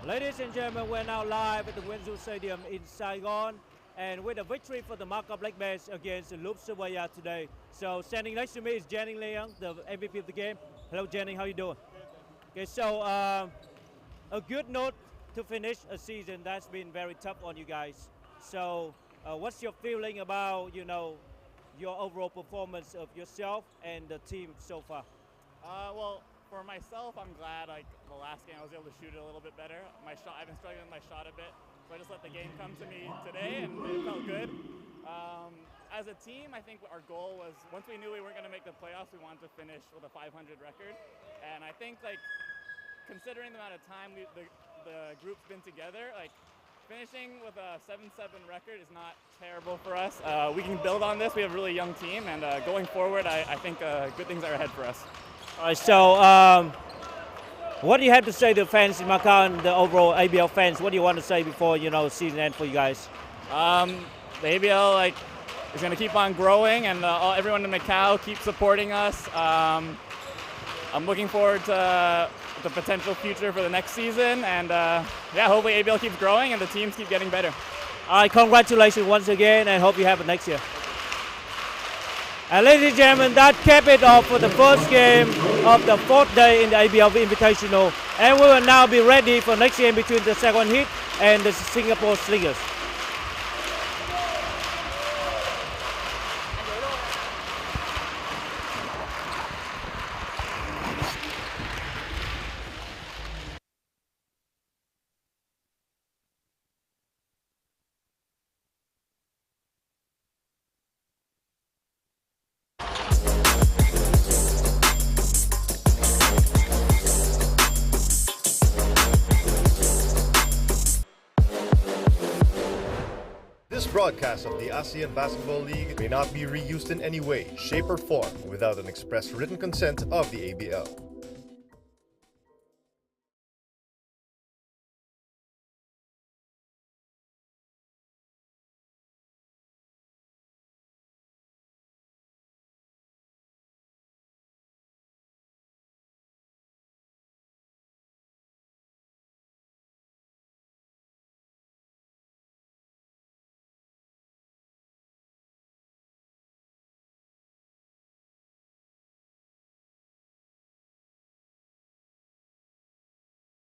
Ladies and gentlemen, we're now live at the Windsor Stadium in Saigon, and with a victory for the Macau Black Bears against Lourve Surabaya today. So standing next to me is Jennings Leung, the MVP of the game. Hello, Jennings, how you doing? Okay, so a good note to finish a season that's been very tough on you guys. So what's your feeling about, your overall performance of yourself and the team so far? Well, for myself, I'm glad the last game I was able to shoot it a little bit better. I've been struggling with my shot a bit, so I just let the game come to me today, and it felt good. As a team, I think our goal was, once we knew we weren't going to make the playoffs, we wanted to finish with a 500 record. And I think, considering the amount of time the group's been together, finishing with a 7-7 record is not terrible for us. We can build on this. We have a really young team, and going forward, I think good things are ahead for us. All right, so what do you have to say to the fans in Macau and the overall ABL fans? What do you want to say before, season end for you guys? The ABL is going to keep on growing, and everyone in Macau keep supporting us. I'm looking forward to the potential future for the next season, and hopefully ABL keeps growing and the teams keep getting better. All right, congratulations once again, and hope you have it next year. And ladies and gentlemen, that capped it off for the first game of the 4th day in the ABL Invitational, and we will now be ready for next game between the Saigon Heat and the Singapore Slingers. This broadcast of the ASEAN Basketball League may not be reused in any way, shape or form without an express written consent of the ABL.